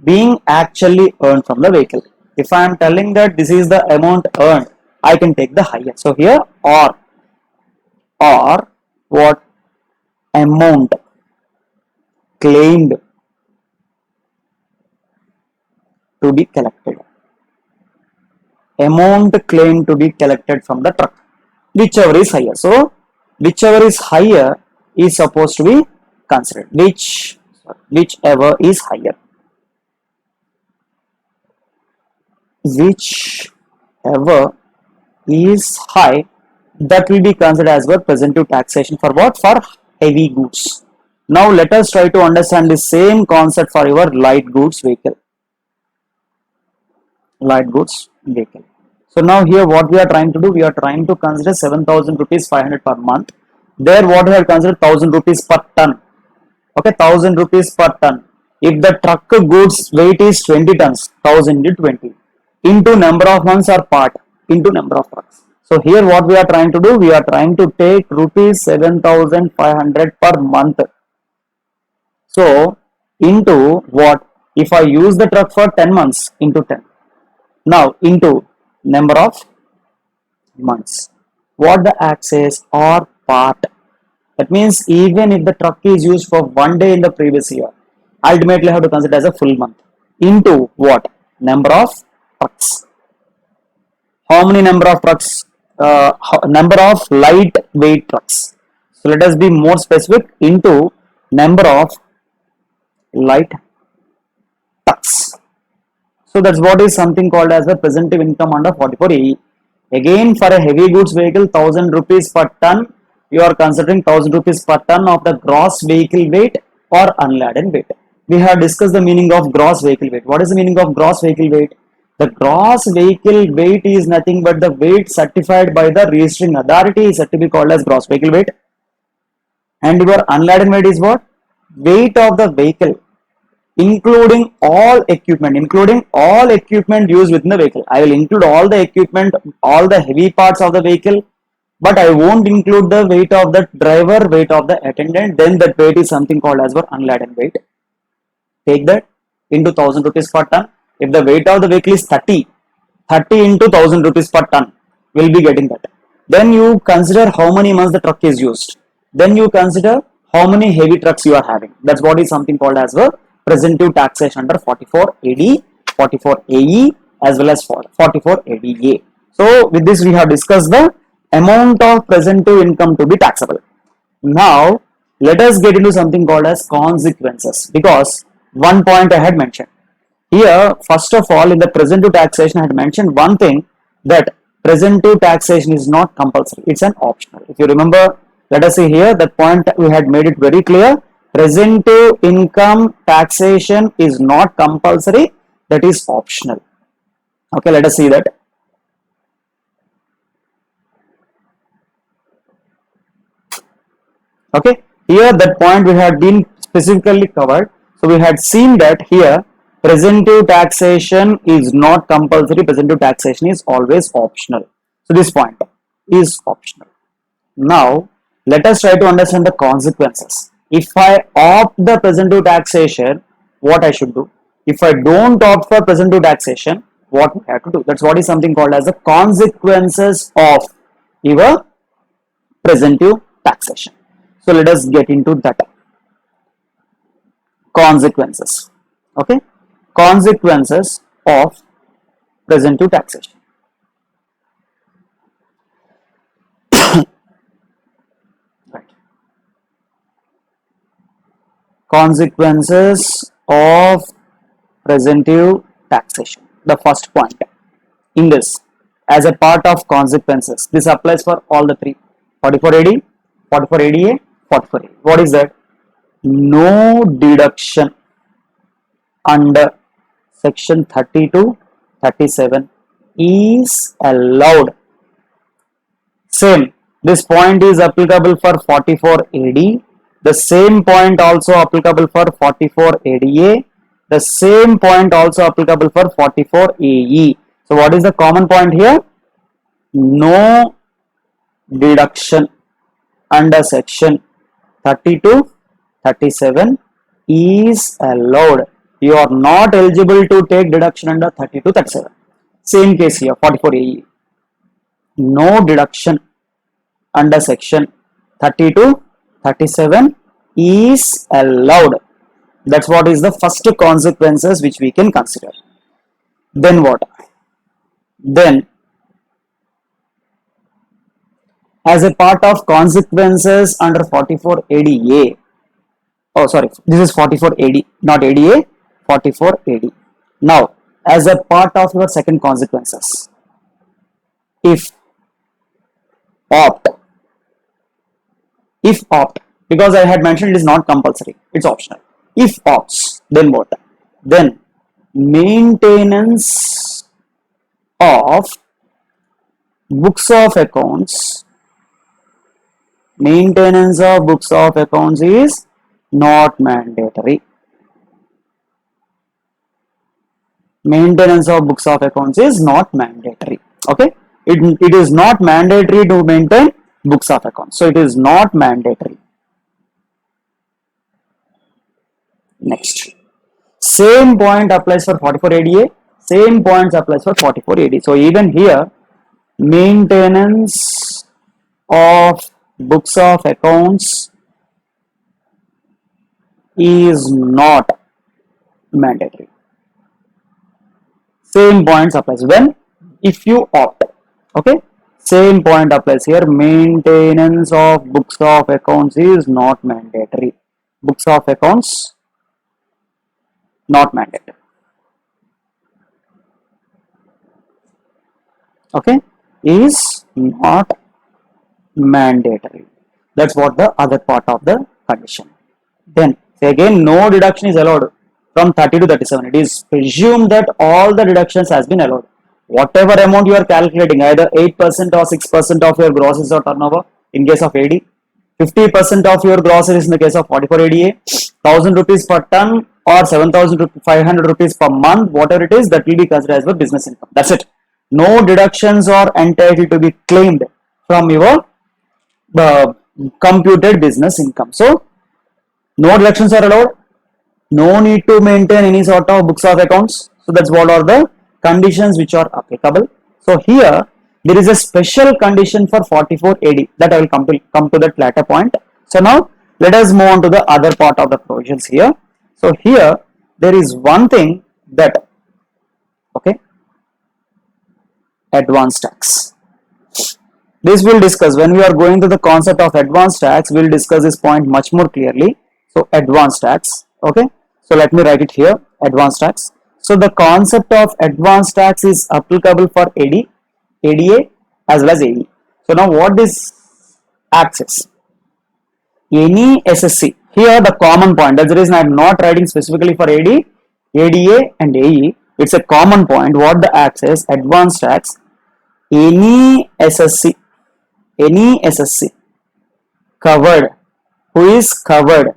being actually earned from the vehicle. If I am telling that this is the amount earned, I can take the higher. So here or what, amount claimed to be collected. Amount claimed to be collected from the truck, whichever is higher. So whichever is higher is supposed to be considered. Whichever is higher. Whichever is high, that will be considered as well presumptive taxation for what? For heavy goods. Now let us try to understand the same concept for your light goods vehicle. Light goods vehicle. So now here what we are trying to do, we are trying to consider 7,000 rupees 500 per month. There what we have considered 1,000 rupees per ton. Okay, 1,000 rupees per ton. If the truck goods weight is 20 tons, 1,000 into 20 into number of months or part into number of trucks. So here what we are trying to do, we are trying to take rupees 7,500 per month. So into what? If I use the truck for 10 months, into 10. Now into number of months. What the axis or part? That means even if the truck is used for one day in the previous year, ultimately I have to consider as a full month. Into what? Number of trucks. How many number of trucks? Number of light weight trucks. So let us be more specific, into number of light trucks. So that's what is something called as the presumptive income under 44AE. Again, for a heavy goods vehicle, 1,000 rupees per ton, you are considering 1,000 rupees per ton of the gross vehicle weight or unladen weight. We have discussed the meaning of gross vehicle weight. What is the meaning of gross vehicle weight? The gross vehicle weight is nothing but the weight certified by the registering authority is said to be called as gross vehicle weight. And your unladen weight is what? Weight of the vehicle, including all equipment used within the vehicle. I will include all the equipment, all the heavy parts of the vehicle, but I won't include the weight of the driver, weight of the attendant. Then that weight is something called as unladen weight. Take that into 1,000 rupees per ton. If the weight of the vehicle is 30 into 1,000 rupees per ton, will be getting that. Then you consider how many months the truck is used. Then you consider how many heavy trucks you are having. That's what is something called as presumptive taxation under 44AD, 44AE as well as 44ADA. So with this we have discussed the amount of presumptive income to be taxable. Now let us get into something called as consequences, because one point I had mentioned. Here, first of all, in the presumptive taxation, I had mentioned one thing, that presumptive taxation is not compulsory. It's an optional. If you remember, let us see here, that point we had made it very clear. Presumptive income taxation is not compulsory. That is optional. Okay, let us see that. Okay, here that point we had been specifically covered. So we had seen that here Presumptive taxation is not compulsory. Presumptive taxation is always optional. So this point is optional. Now let us try to understand the consequences. If I opt the presumptive taxation, what I should do? If I don't opt for presumptive taxation, what we have to do? That's what is something called as the consequences of your presumptive taxation. So let us get into that. Consequences. Okay. Consequences of presumptive taxation. Right. Consequences of presumptive taxation. The first point in this, as a part of consequences, this applies for all the three: 44 AD, 44 ADA, 44 AD. What is that? No deduction under section 32, 37 is allowed. Same, this point is applicable for 44 AD. The same point also applicable for 44 ADA. The same point also applicable for 44 AE. So what is the common point here? No deduction under section 32, 37 is allowed. You are not eligible to take deduction under 32, 37. Same case here, 44 AE. No deduction under section 32, 37 is allowed. That's what is the first consequences which we can consider. Then what? Then, as a part of consequences under 44 ADA, oh sorry, this is 44 AD, not ADA, 44 AD. Now, as a part of your second consequences, if opt, because I had mentioned it is not compulsory, it's optional. If opts, then what? Then maintenance of books of accounts, maintenance of books of accounts is not mandatory. Maintenance of books of accounts is not mandatory. Okay, it is not mandatory to maintain books of accounts, so it is not mandatory. Next, same point applies for 44 ADA, same points applies for 44 AD. So even here, maintenance of books of accounts is not mandatory. Same points applies when, if you opt. Okay, same point applies here. Maintenance of books of accounts is not mandatory. Books of accounts not mandatory. Okay, is not mandatory. That's what the other part of the condition. Then again, no deduction is allowed from 30 to 37. It is presumed that all the deductions has been allowed. Whatever amount you are calculating, either 8% or 6% of your gross or turnover in case of AD, 50% of your groceries in the case of 44 ADA, 1000 rupees per ton or 7500 rupees per month, whatever it is, that will be considered as your business income. That's it. No deductions are entitled to be claimed from your computed business income. So no deductions are allowed. No need to maintain any sort of books of accounts. So that's what are the conditions which are applicable. So here there is a special condition for 44 AD that I will come to that later point. So now let us move on to the other part of the provisions here. So here there is one thing that, okay, advance tax. This we'll discuss when we are going to the concept of advance tax. We'll discuss this point much more clearly. So advance tax, okay. So let me write it here, advance tax. So the concept of advance tax is applicable for AD, ADA as well as AE. So now what this acts is, any SSC, here the common point, that's the reason I am not writing specifically for AD, ADA and AE. It's a common point. What the acts is, advance tax, any SSC covered, who is covered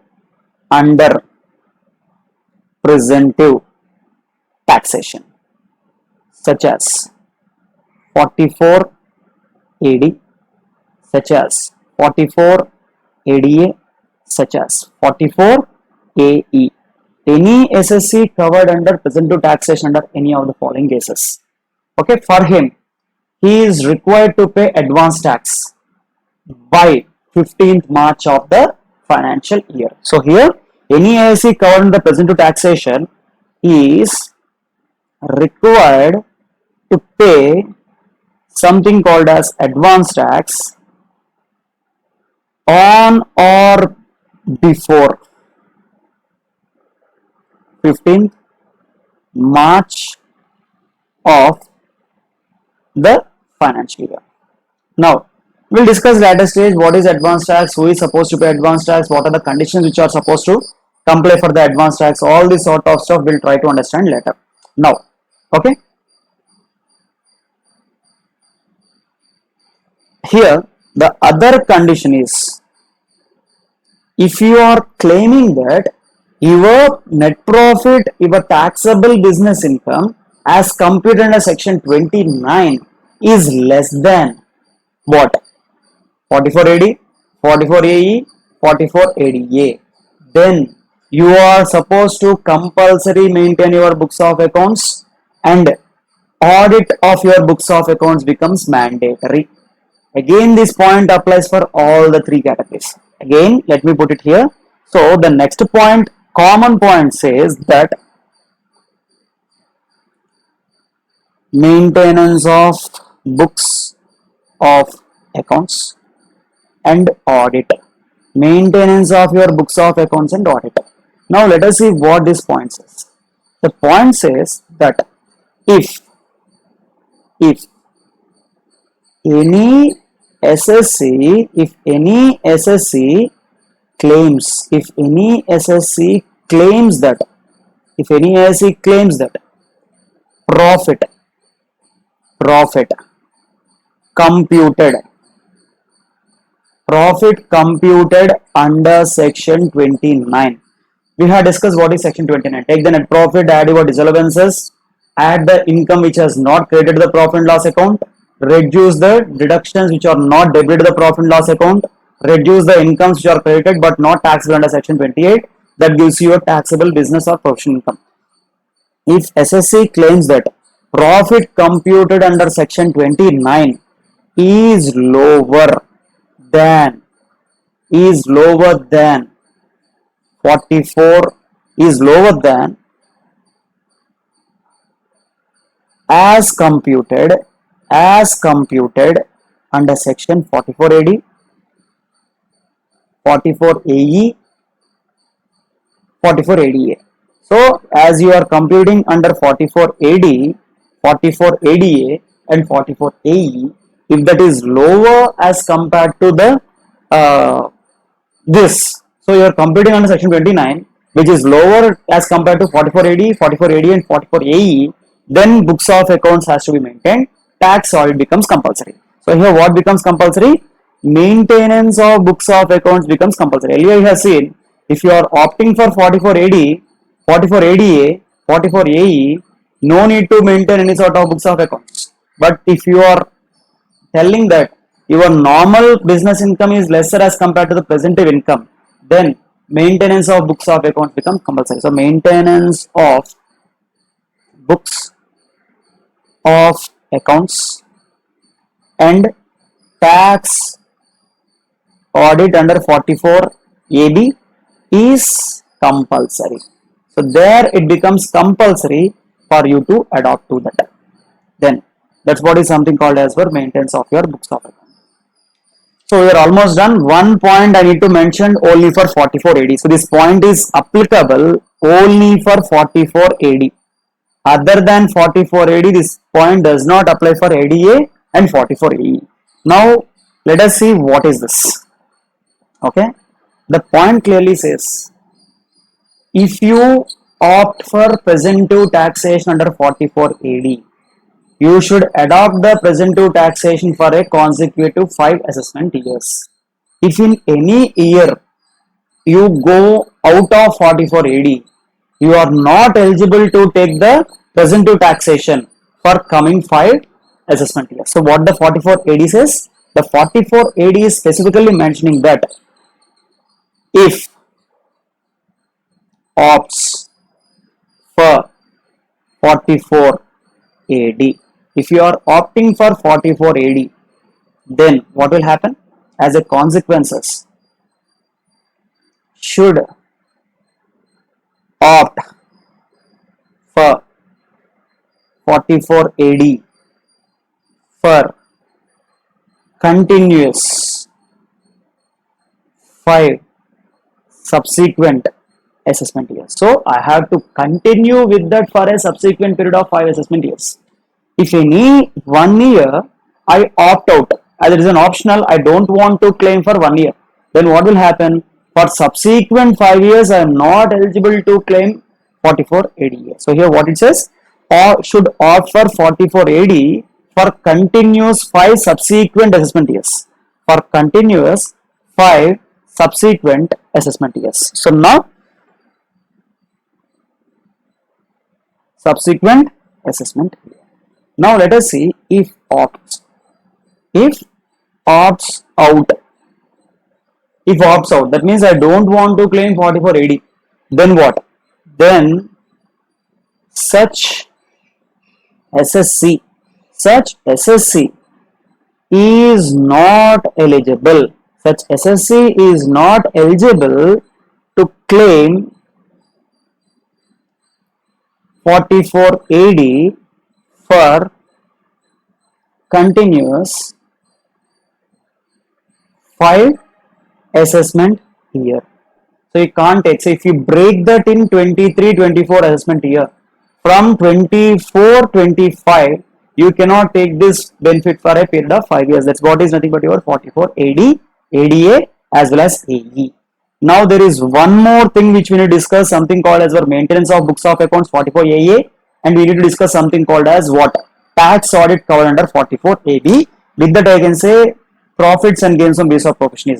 under presumptive taxation, such as 44 AD, such as 44 ADA, such as 44 AE. Any SSC covered under presumptive taxation under any of the following cases. Okay, for him, he is required to pay advance tax by 15th March of the financial year. So here, any SSC covered under presumptive taxation is required to pay something called as advance tax on or before 15th March of the financial year. Now, we'll discuss later stage what is advance tax, who is supposed to pay advance tax, what are the conditions which are supposed to comply for the advance tax, all this sort of stuff we'll try to understand later. Now, okay. Here, the other condition is, if you are claiming that your net profit, your taxable business income as computed under section 29 is less than what? 44 AD, 44 AE, 44 ADA. Then you are supposed to compulsory maintain your books of accounts and audit of your books of accounts becomes mandatory. Again, this point applies for all the three categories. Again, let me put it here. So, the next point, common point says that maintenance of books of accounts and audit. Maintenance of your books of accounts and audit. Now, let us see what this point says. The point says that if any SSC, if any SSC claims that profit computed under section 29. We have discussed what is section 29. Take the net profit, add your disallowances, add the income which has not credited the profit and loss account, reduce the deductions which are not debited to the profit and loss account, reduce the incomes which are credited but not taxable under section 28. That gives you a taxable business or professional income. If SSC claims that profit computed under section 29 is lower than 44, is lower than as computed under section 44 AD, 44 AE, 44 ADA. So, as you are computing under 44 AD, 44 ADA and 44 AE, if that is lower as compared to the this, so you are computing under section 29, which is lower as compared to 44 AD, 44 AD and 44 AE, then books of accounts has to be maintained. Tax audit becomes compulsory. So here what becomes compulsory? Maintenance of books of accounts becomes compulsory. Earlier you have seen, if you are opting for 44 AD, 44 ADA, 44 AE, no need to maintain any sort of books of accounts. But if you are telling that your normal business income is lesser as compared to the presumptive income, then maintenance of books of accounts becomes compulsory. So maintenance of books of accounts and tax audit under 44 AB is compulsory. So there it becomes compulsory for you to adopt to that. Then that's what is something called as for maintenance of your books of accounts. So we are almost done. One point I need to mention only for 44 AD. So this point is applicable only for 44 AD. Other than 44 AD, this point does not apply for ADA and 44 AE. Now let us see what is this. Okay, the point clearly says, if you opt for presumptive taxation under 44 AD, you should adopt the presumptive taxation for a consecutive 5 assessment years. If in any year you go out of 44 AD, you are not eligible to take the presumptive taxation for coming 5 assessment years. So what the 44 AD says? The 44 AD is specifically mentioning that if opts for 44 AD, if you are opting for 44 AD, then what will happen? As a consequences, should opt for 44 AD for continuous 5 subsequent assessment years. So I have to continue with that for a subsequent period of 5 assessment years. If any 1 year I opt out, as it is an optional, I don't want to claim for 1 year, then what will happen? For subsequent 5 years, I am not eligible to claim 44 AD. So here what it says, or should opt for 44 AD for continuous 5 subsequent assessment years. For continuous 5 subsequent assessment years. So now subsequent assessment year. Now let us see if opts. If opts out. If opts out, that means I don't want to claim 44 AD. Then what? Then such SSC is not eligible. Such SSC is not eligible to claim 44 AD for continuous 5 assessment year. So you can't take, say if you break that in 23-24 assessment year, from 24-25 you cannot take this benefit for a period of 5 years. That's what is nothing but your 44 AD, ADA as well as AE. Now there is one more thing which we need to discuss, something called as our maintenance of books of accounts 44 AA, and we need to discuss something called as what? Tax audit covered under 44 AB. With that I can say profits and gains on base of profession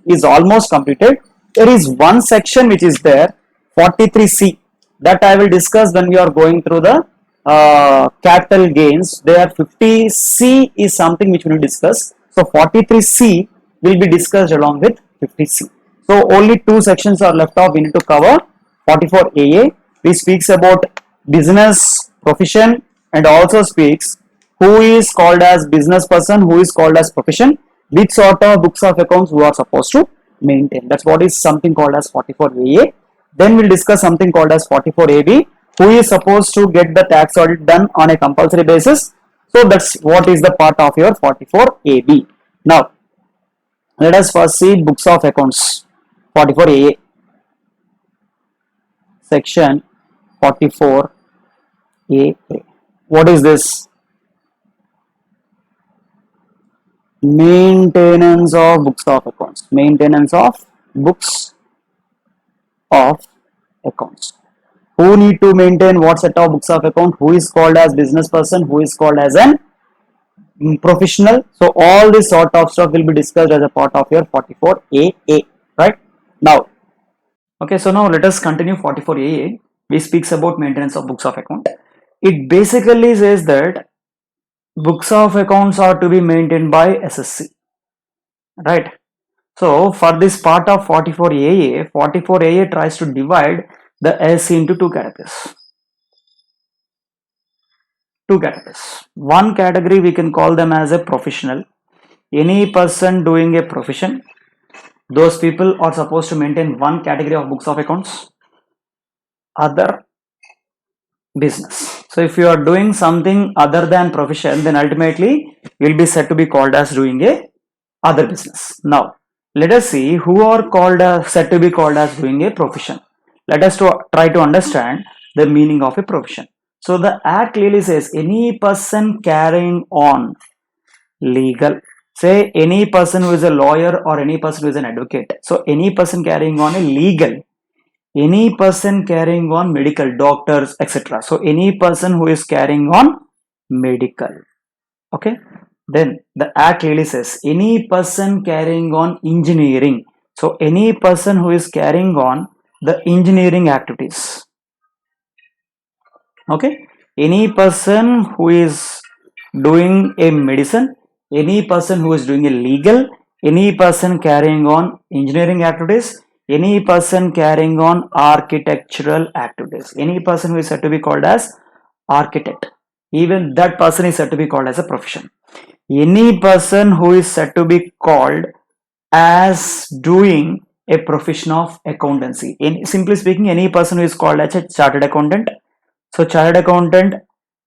is almost completed. There is one section which is there, 43C, that I will discuss when we are going through the capital gains. There 50C is something which we will discuss. So 43C will be discussed along with 50C. So only 2 sections are left off. We need to cover 44 AA, which speaks about business profession and also speaks who is called as business person, who is called as profession, which sort of books of accounts who are supposed to maintain. That's what is something called as 44 AA. Then we'll discuss something called as 44 AB, who is supposed to get the tax audit done on a compulsory basis. So that's what is the part of your 44 AB. Now let us first see books of accounts 44 AA, section 44 AA. What is this? Maintenance of books of accounts. Maintenance of books of accounts. Who need to maintain what set of books of account? Who is called as business person? Who is called as an professional? So all this sort of stuff will be discussed as a part of your 44 AA. Right now. Okay, so now let us continue 44 AA, which speaks about maintenance of books of account. It basically says that books of accounts are to be maintained by SSC, right? So for this part of 44 AA, 44 AA tries to divide the SC into 2 categories. One category we can call them as a professional. Any person doing a profession, those people are supposed to maintain one category of books of accounts. Other, business. So if you are doing something other than profession, then ultimately you will be said to be called as doing a other business. Now let us see who are called as, said to be called as doing a profession. Let us try to understand the meaning of a profession. So the act clearly says any person carrying on legal, say any person who is a lawyer or any person who is an advocate. So any person carrying on a legal, any person carrying on medical, doctors, etc. So any person who is carrying on medical. Okay. Then the act clearly says any person carrying on engineering. So any person who is carrying on the engineering activities. Okay. any person who is doing a medicine, any person who is doing a legal, any person carrying on engineering activities, any person carrying on architectural activities, any person who is said to be called as architect, even that person is said to be called as a profession. Any person who is said to be called as doing a profession of accountancy. Simply speaking, any person who is called as a chartered accountant. So chartered accountant,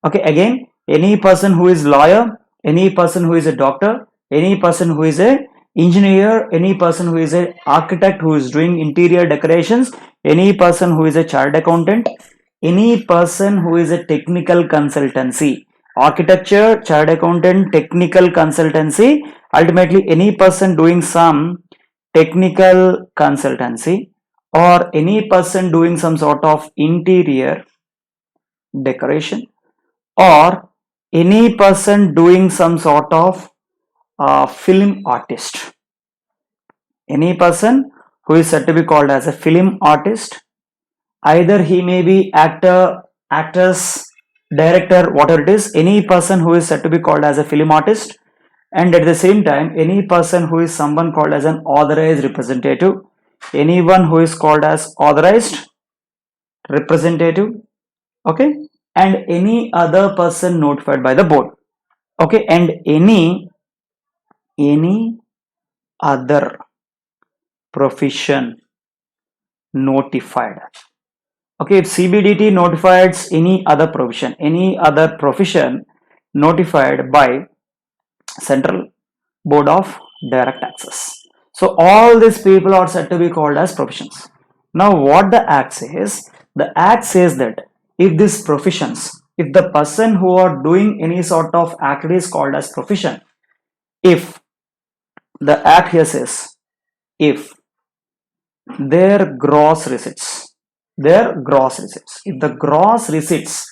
okay, again, any person who is lawyer, any person who is a doctor, any person who is a engineer, any person who is a architect who is doing interior decorations, any person who is a chartered accountant, any person who is a technical consultancy, architecture, chartered accountant, technical consultancy, ultimately any person doing some technical consultancy, or any person doing some sort of interior decoration, or any person doing some sort of film artist. Any person who is said to be called as a film artist, either he may be actor, actress, director, whatever it is, any person who is said to be called as a film artist, and at the same time any person who is someone called as an authorized representative, anyone who is called as authorized representative, okay, and any other person notified by the board, okay, and any other profession notified. Okay, if CBDT notifies any other profession notified by Central Board of Direct Taxes. So all these people are said to be called as professions. Now what the act says? The act says that if these professions, if the person who are doing any sort of activity is called as profession, if the act here says, if their gross receipts, if the gross receipts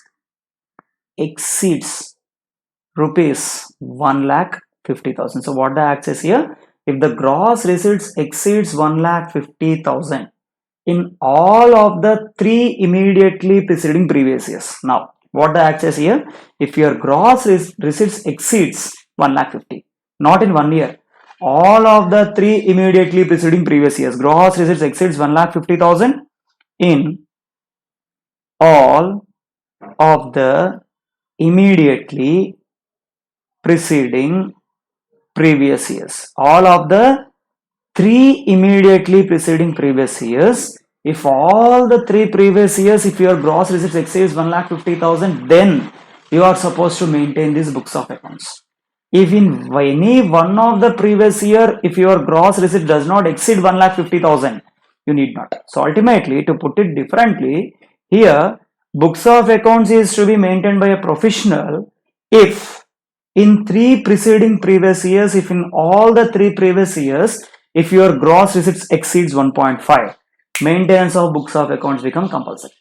exceeds rupees 1,50,000. So what the act says here, if the gross receipts exceeds 1,50,000 in all of the three immediately preceding previous years. Now what the act says here, if your gross receipts exceeds 1,50,000, not in 1 year, all of the three immediately preceding previous years, gross receipts exceeds 1,50,000 in all of the immediately preceding previous years, all of the three immediately preceding previous years, if all the three previous years, if your gross receipts exceeds 1,50,000, then you are supposed to maintain these books of accounts. If in any one of the previous year, if your gross receipt does not exceed 1,50,000, you need not. So ultimately, to put it differently, here books of accounts is to be maintained by a professional if in three preceding previous years, if in all the three previous years, if your gross receipts exceeds 1.5, maintenance of books of accounts become compulsory.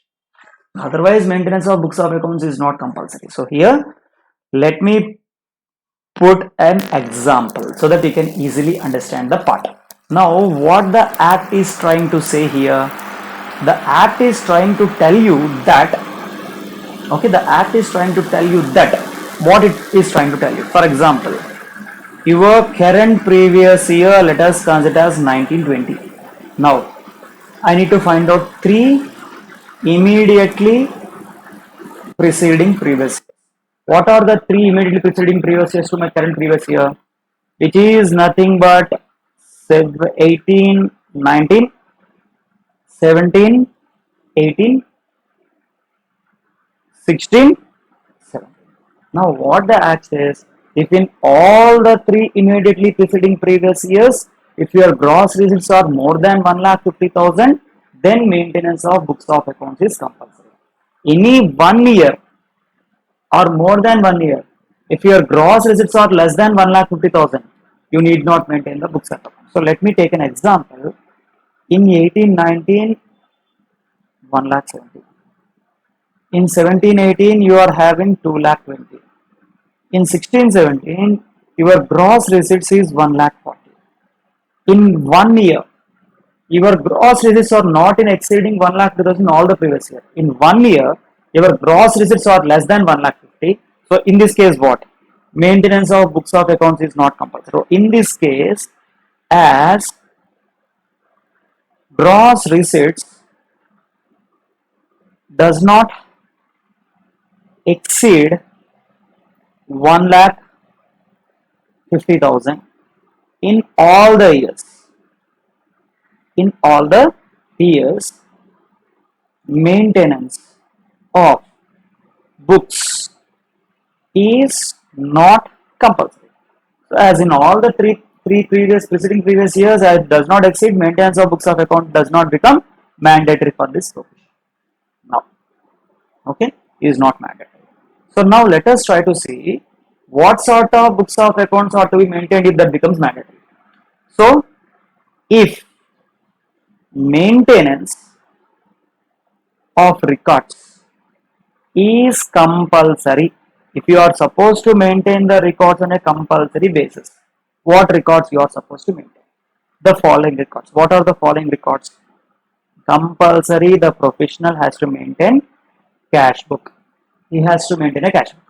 Otherwise, maintenance of books of accounts is not compulsory. So here, let me put an example so that you can easily understand the part. Now, what the act is trying to say here, the act is trying to tell you that, okay, the act is trying to tell you that, what it is trying to tell you. For example, your current previous year, let us consider as 1920. Now, I need to find out three immediately preceding previous years. What are the three immediately preceding previous years to my current previous year? It is nothing but 18, 19, 17, 18, 16, 17. Now what the act says, if in all the three immediately preceding previous years, if your gross receipts are more than 1,50,000, then maintenance of books of accounts is compulsory. Any 1 year or more than 1 year, if your gross receipts are less than 1,50,000, you need not maintain the books of accounts. So let me take an example. In 1819, 1,70,000. In 1718, you are having 2,20,000. In 1617, your gross receipts is 1,40,000. In 1 year, your gross receipts are not in exceeding 1,50,000 all the previous year. In 1 year, Your gross receipts are less than 1,50,000. So in this case, what? Maintenance of books of accounts is not compulsory. So in this case, as gross receipts does not exceed 1,50,000 in all the years. In all the years, maintenance of books is not compulsory. So as in all the three preceding previous years, as it does not exceed, maintenance of books of account does not become mandatory for this profession. Now, okay, is not mandatory. So now let us try to see what sort of books of accounts are to be maintained if that becomes mandatory. So if maintenance of records is compulsory, if you are supposed to maintain the records on a compulsory basis, what records you are supposed to maintain? The following records. What are the following records? Compulsory, the professional has to maintain cash book. He has to maintain a cash book.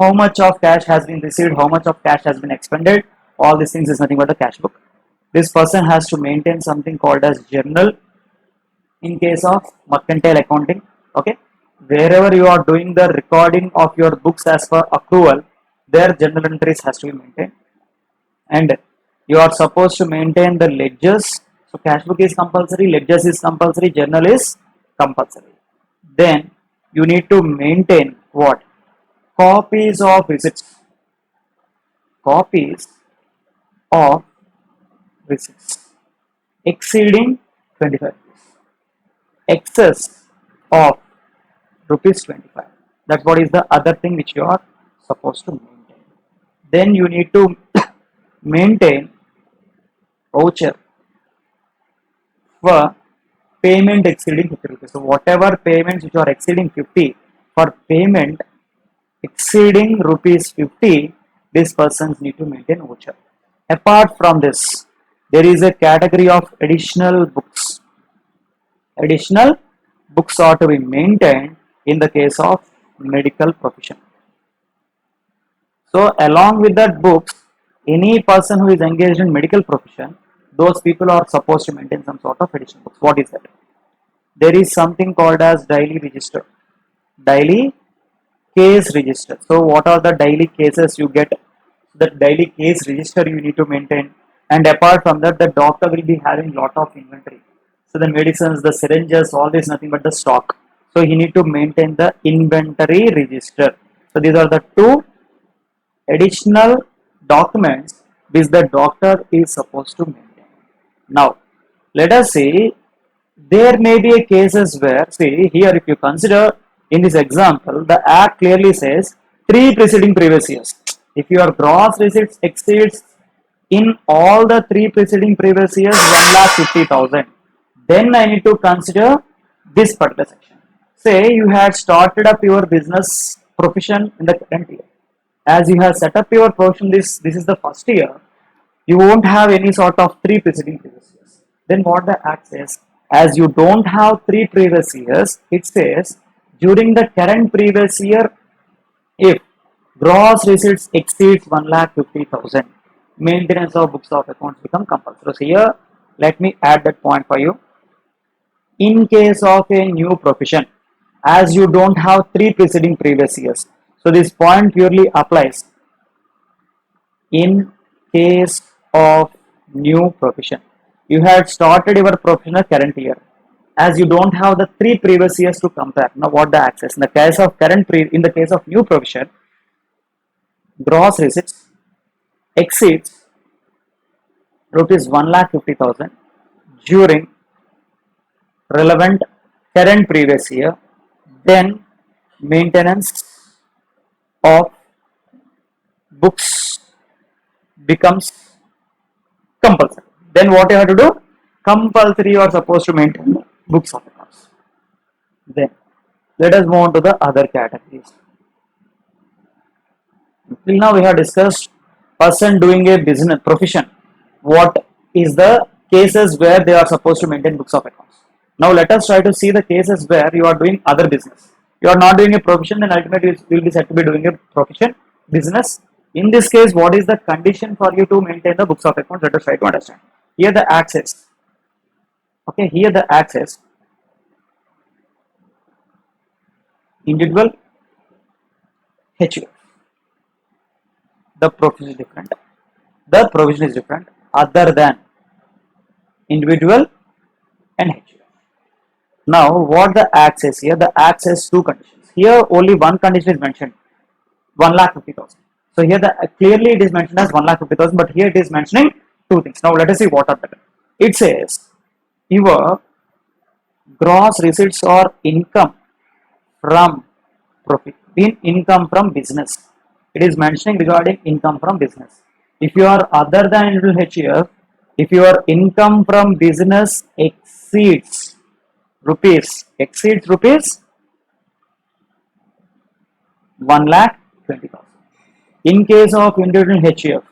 How much of cash has been received, how much of cash has been expended, all these things is nothing but the cash book. This person has to maintain something called as journal in case of mercantile accounting. Okay, wherever you are doing the recording of your books as per accrual, their journal entries has to be maintained, and you are supposed to maintain the ledgers. So cash book is compulsory, ledgers is compulsory, journal is compulsory. Then you need to maintain what? Copies of receipts. Copies of receipts exceeding 25. Excess of rupees 25. That's what is the other thing which you are supposed to maintain. Then you need to maintain voucher for payment exceeding 50 rupees. So whatever payments which are exceeding 50, for payment exceeding rupees 50, these persons need to maintain voucher. Apart from this, there is a category of additional books. Additional books are to be maintained in the case of medical profession. So along with that books, any person who is engaged in medical profession, those people are supposed to maintain some sort of additional books. What is that? There is something called as daily register. Daily case register. So what are the daily cases you get? The daily case register you need to maintain. And apart from that, the doctor will be having lot of inventory. So the medicines, the syringes, all this nothing but the stock. So he need to maintain the inventory register. So these are the two additional documents which the doctor is supposed to maintain. Now, let us see, there may be a cases where, see here, if you consider in this example, the act clearly says 3 preceding previous years. If your gross receipts exceeds in all the 3 preceding previous years 1,50,000, then I need to consider this particular section. Say you had started up your business profession in the current year. As you have set up your profession, this is the first year, you won't have any sort of 3 preceding previous years. Then what the act says, as you don't have 3 previous years, it says during the current previous year, if gross receipts exceeds 1,50,000, maintenance of books of accounts become compulsory. So here, let me add that point for you. In case of a new profession, as you don't have 3 preceding previous years, so this point purely applies in case of new profession. You had started your profession current year. As you don't have the 3 previous years to compare, now what the access? In the case of in the case of new profession, gross receipts exceeds rupees 1,50,000 during relevant current previous year, then maintenance of books becomes compulsory. Then what you have to do? Compulsory you are supposed to maintain books of accounts. Then let us move on to the other categories. Till now we have discussed person doing a business profession. What is the cases where they are supposed to maintain books of accounts? Now let us try to see the cases where you are doing other business. You are not doing a profession, then ultimately you will be said to be doing a profession, business. In this case, what is the condition for you to maintain the books of accounts? Let us try to understand. Here the access. Okay, here the access. Individual HUF. The provision is different. The provision is different other than individual and HUF. Now, what the access here? The access two conditions. Here only one condition is mentioned, 1,50,000. So here the clearly it is mentioned as 1,50,000, but here it is mentioning two things. Now let us see what are better. It says your gross receipts or income from profit, in income from business. It is mentioning regarding income from business. If you are other than individual HUF, if your income from business exceeds rupees 1,20,000. In case of individual HUF,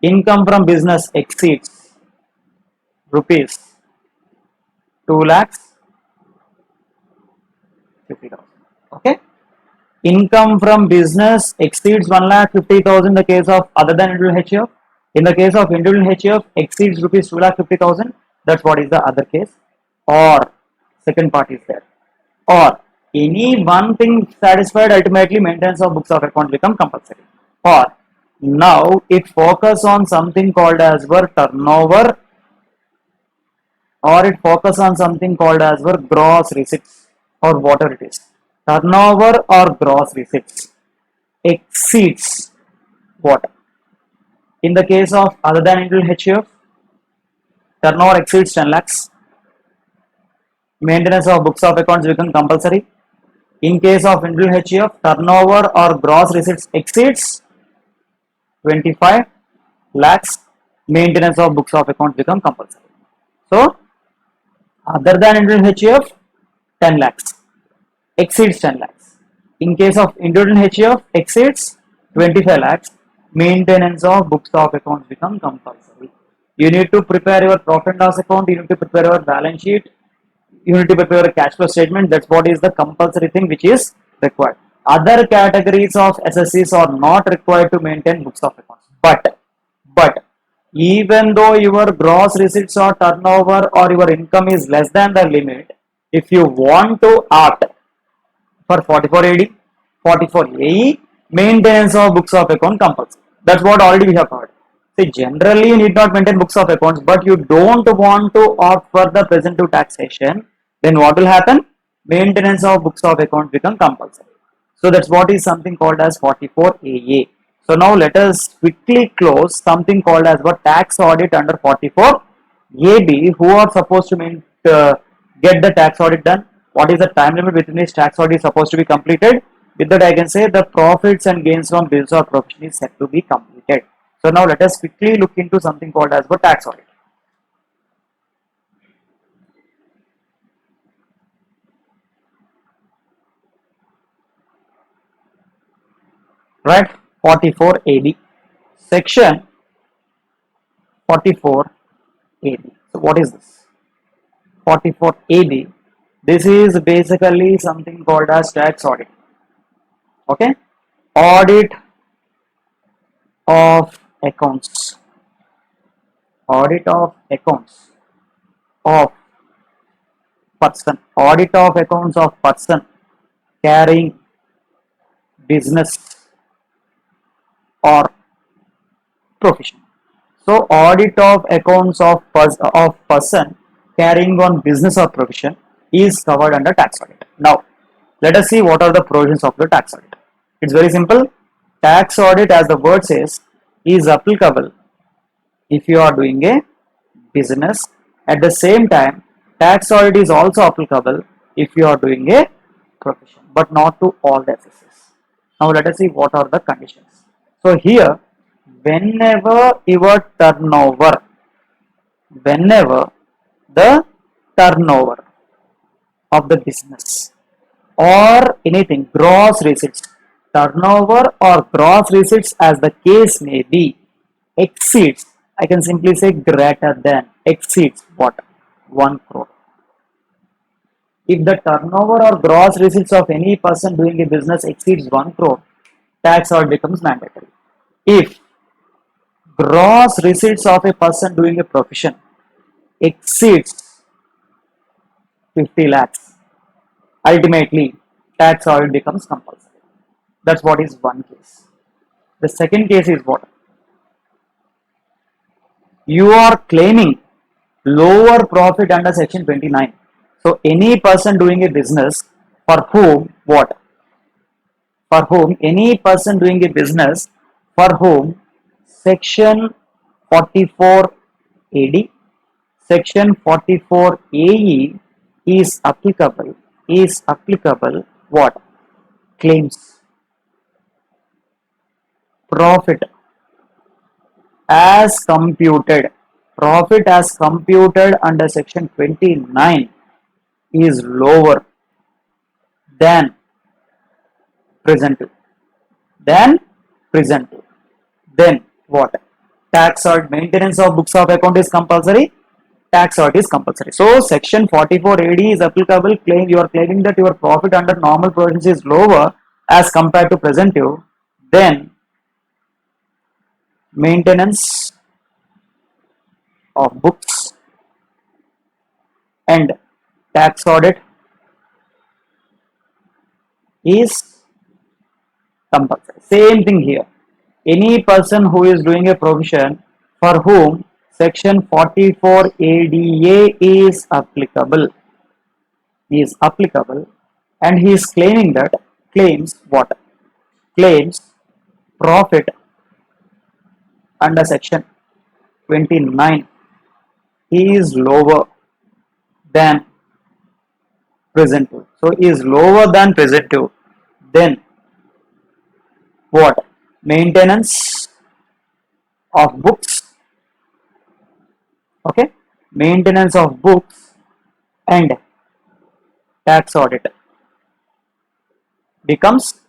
income from business exceeds rupees 2,50,000. Okay. Income from business exceeds 1,50,000 in the case of other than individual HUF. In the case of individual HUF exceeds rupees 2,50,000. That's what is the other case. Or second part is there. Or any one thing satisfied, ultimately maintenance of books of accounts become compulsory. Or now it focus on something called as turnover, or it focus on something called as gross receipts, or whatever it is. Turnover or gross receipts exceeds what? In the case of other than individual HUF, turnover exceeds 10 lakhs. Maintenance of books of accounts become compulsory. In case of individual HUF, turnover or gross receipts exceeds 25 lakhs. Maintenance of books of accounts become compulsory. So, other than individual HUF, 10 lakhs. Exceeds 10 lakhs. In case of individual HUF, exceeds 25 lakhs. Maintenance of books of accounts become compulsory. You need to prepare your profit and loss account. You need to prepare your balance sheet. You need to prepare a cash flow statement. That's what is the compulsory thing which is required. Other categories of SSCs are not required to maintain books of accounts. But even though your gross receipts or turnover or your income is less than the limit, if you want to opt for 44AD, 44AE, maintenance of books of account compulsory. That's what already we have heard. See, generally you need not maintain books of accounts, but you don't want to opt for the presumptive taxation, then what will happen? Maintenance of books of accounts become compulsory. So that's what is something called as 44AA. So now let us quickly close something called as tax audit under 44AB. Who are supposed to get the tax audit done? What is the time limit within which tax audit is supposed to be completed? With that I can say the profits and gains from business or profession is set to be completed. So now let us quickly look into something called as tax audit. Right, 44AB, section 44AB. So what is this? 44AB. This is basically something called as tax audit. Okay, audit of accounts. Audit of accounts of person. Audit of accounts of person carrying business or profession. So audit of accounts of person carrying on business or profession is covered under tax audit. Now let us see what are the provisions of the tax audit. It's very simple. Tax audit, as the word says, is applicable if you are doing a business. At the same time, tax audit is also applicable if you are doing a profession, but not to all the SSCs. Now let us see what are the conditions. So here, whenever the turnover of the business or anything, gross receipts, turnover or gross receipts as the case may be, exceeds, I can simply say greater than, exceeds what? 1 crore. If the turnover or gross receipts of any person doing a business exceeds 1 crore, tax audit becomes mandatory. If gross receipts of a person doing a profession exceeds 50 lakhs, ultimately tax audit becomes compulsory. That's what is one case. The second case is what? You are claiming lower profit under section 29. So any person doing a business for whom what? For whom any person doing a business for whom section 44 AD, section 44 AE is applicable what? Claims profit as computed under section 29 is lower than present to. Then what? Tax audit, maintenance of books of account is compulsory. Tax audit is compulsory. So section 44 AD is applicable. You are claiming that your profit under normal provisions is lower as compared to presentive. Then maintenance of books and tax audit is compulsory. Same thing here. Any person who is doing a provision for whom section 44 ADA is applicable, and he is claiming that, claims what? Claims profit under section 29 is lower than presentive. So is lower than presentive. Then what? Maintenance of books. Okay, maintenance of books and tax audit becomes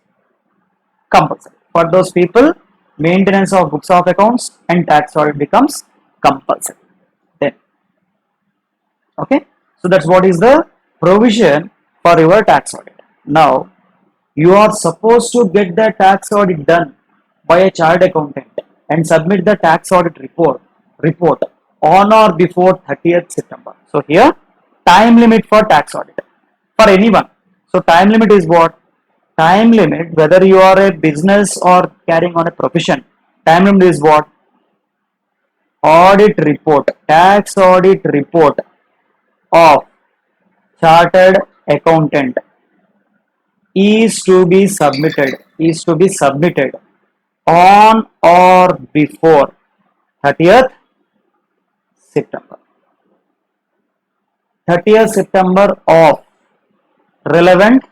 compulsory. For those people, maintenance of books of accounts and tax audit becomes compulsory. Then, okay, so that's what is the provision for your tax audit. Now, you are supposed to get the tax audit done by a chartered accountant and submit the tax audit report on or before 30th September. So here, time limit for tax audit for anyone. So time limit is what? Time limit, whether you are a business or carrying on a profession, time limit is what? Audit report, tax audit report of chartered accountant is to be submitted on or before 30th September. 30th September of relevant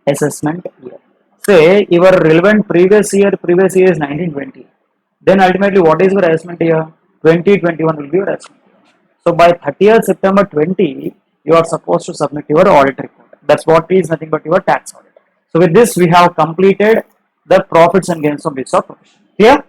assessment year. Say your relevant previous year is 1920. Then ultimately what is your assessment year? 2021 will be your assessment year. So by 30th September 20, you are supposed to submit your audit report. That's what is nothing but your tax audit. So with this we have completed the profits and gains from books of profession. Clear?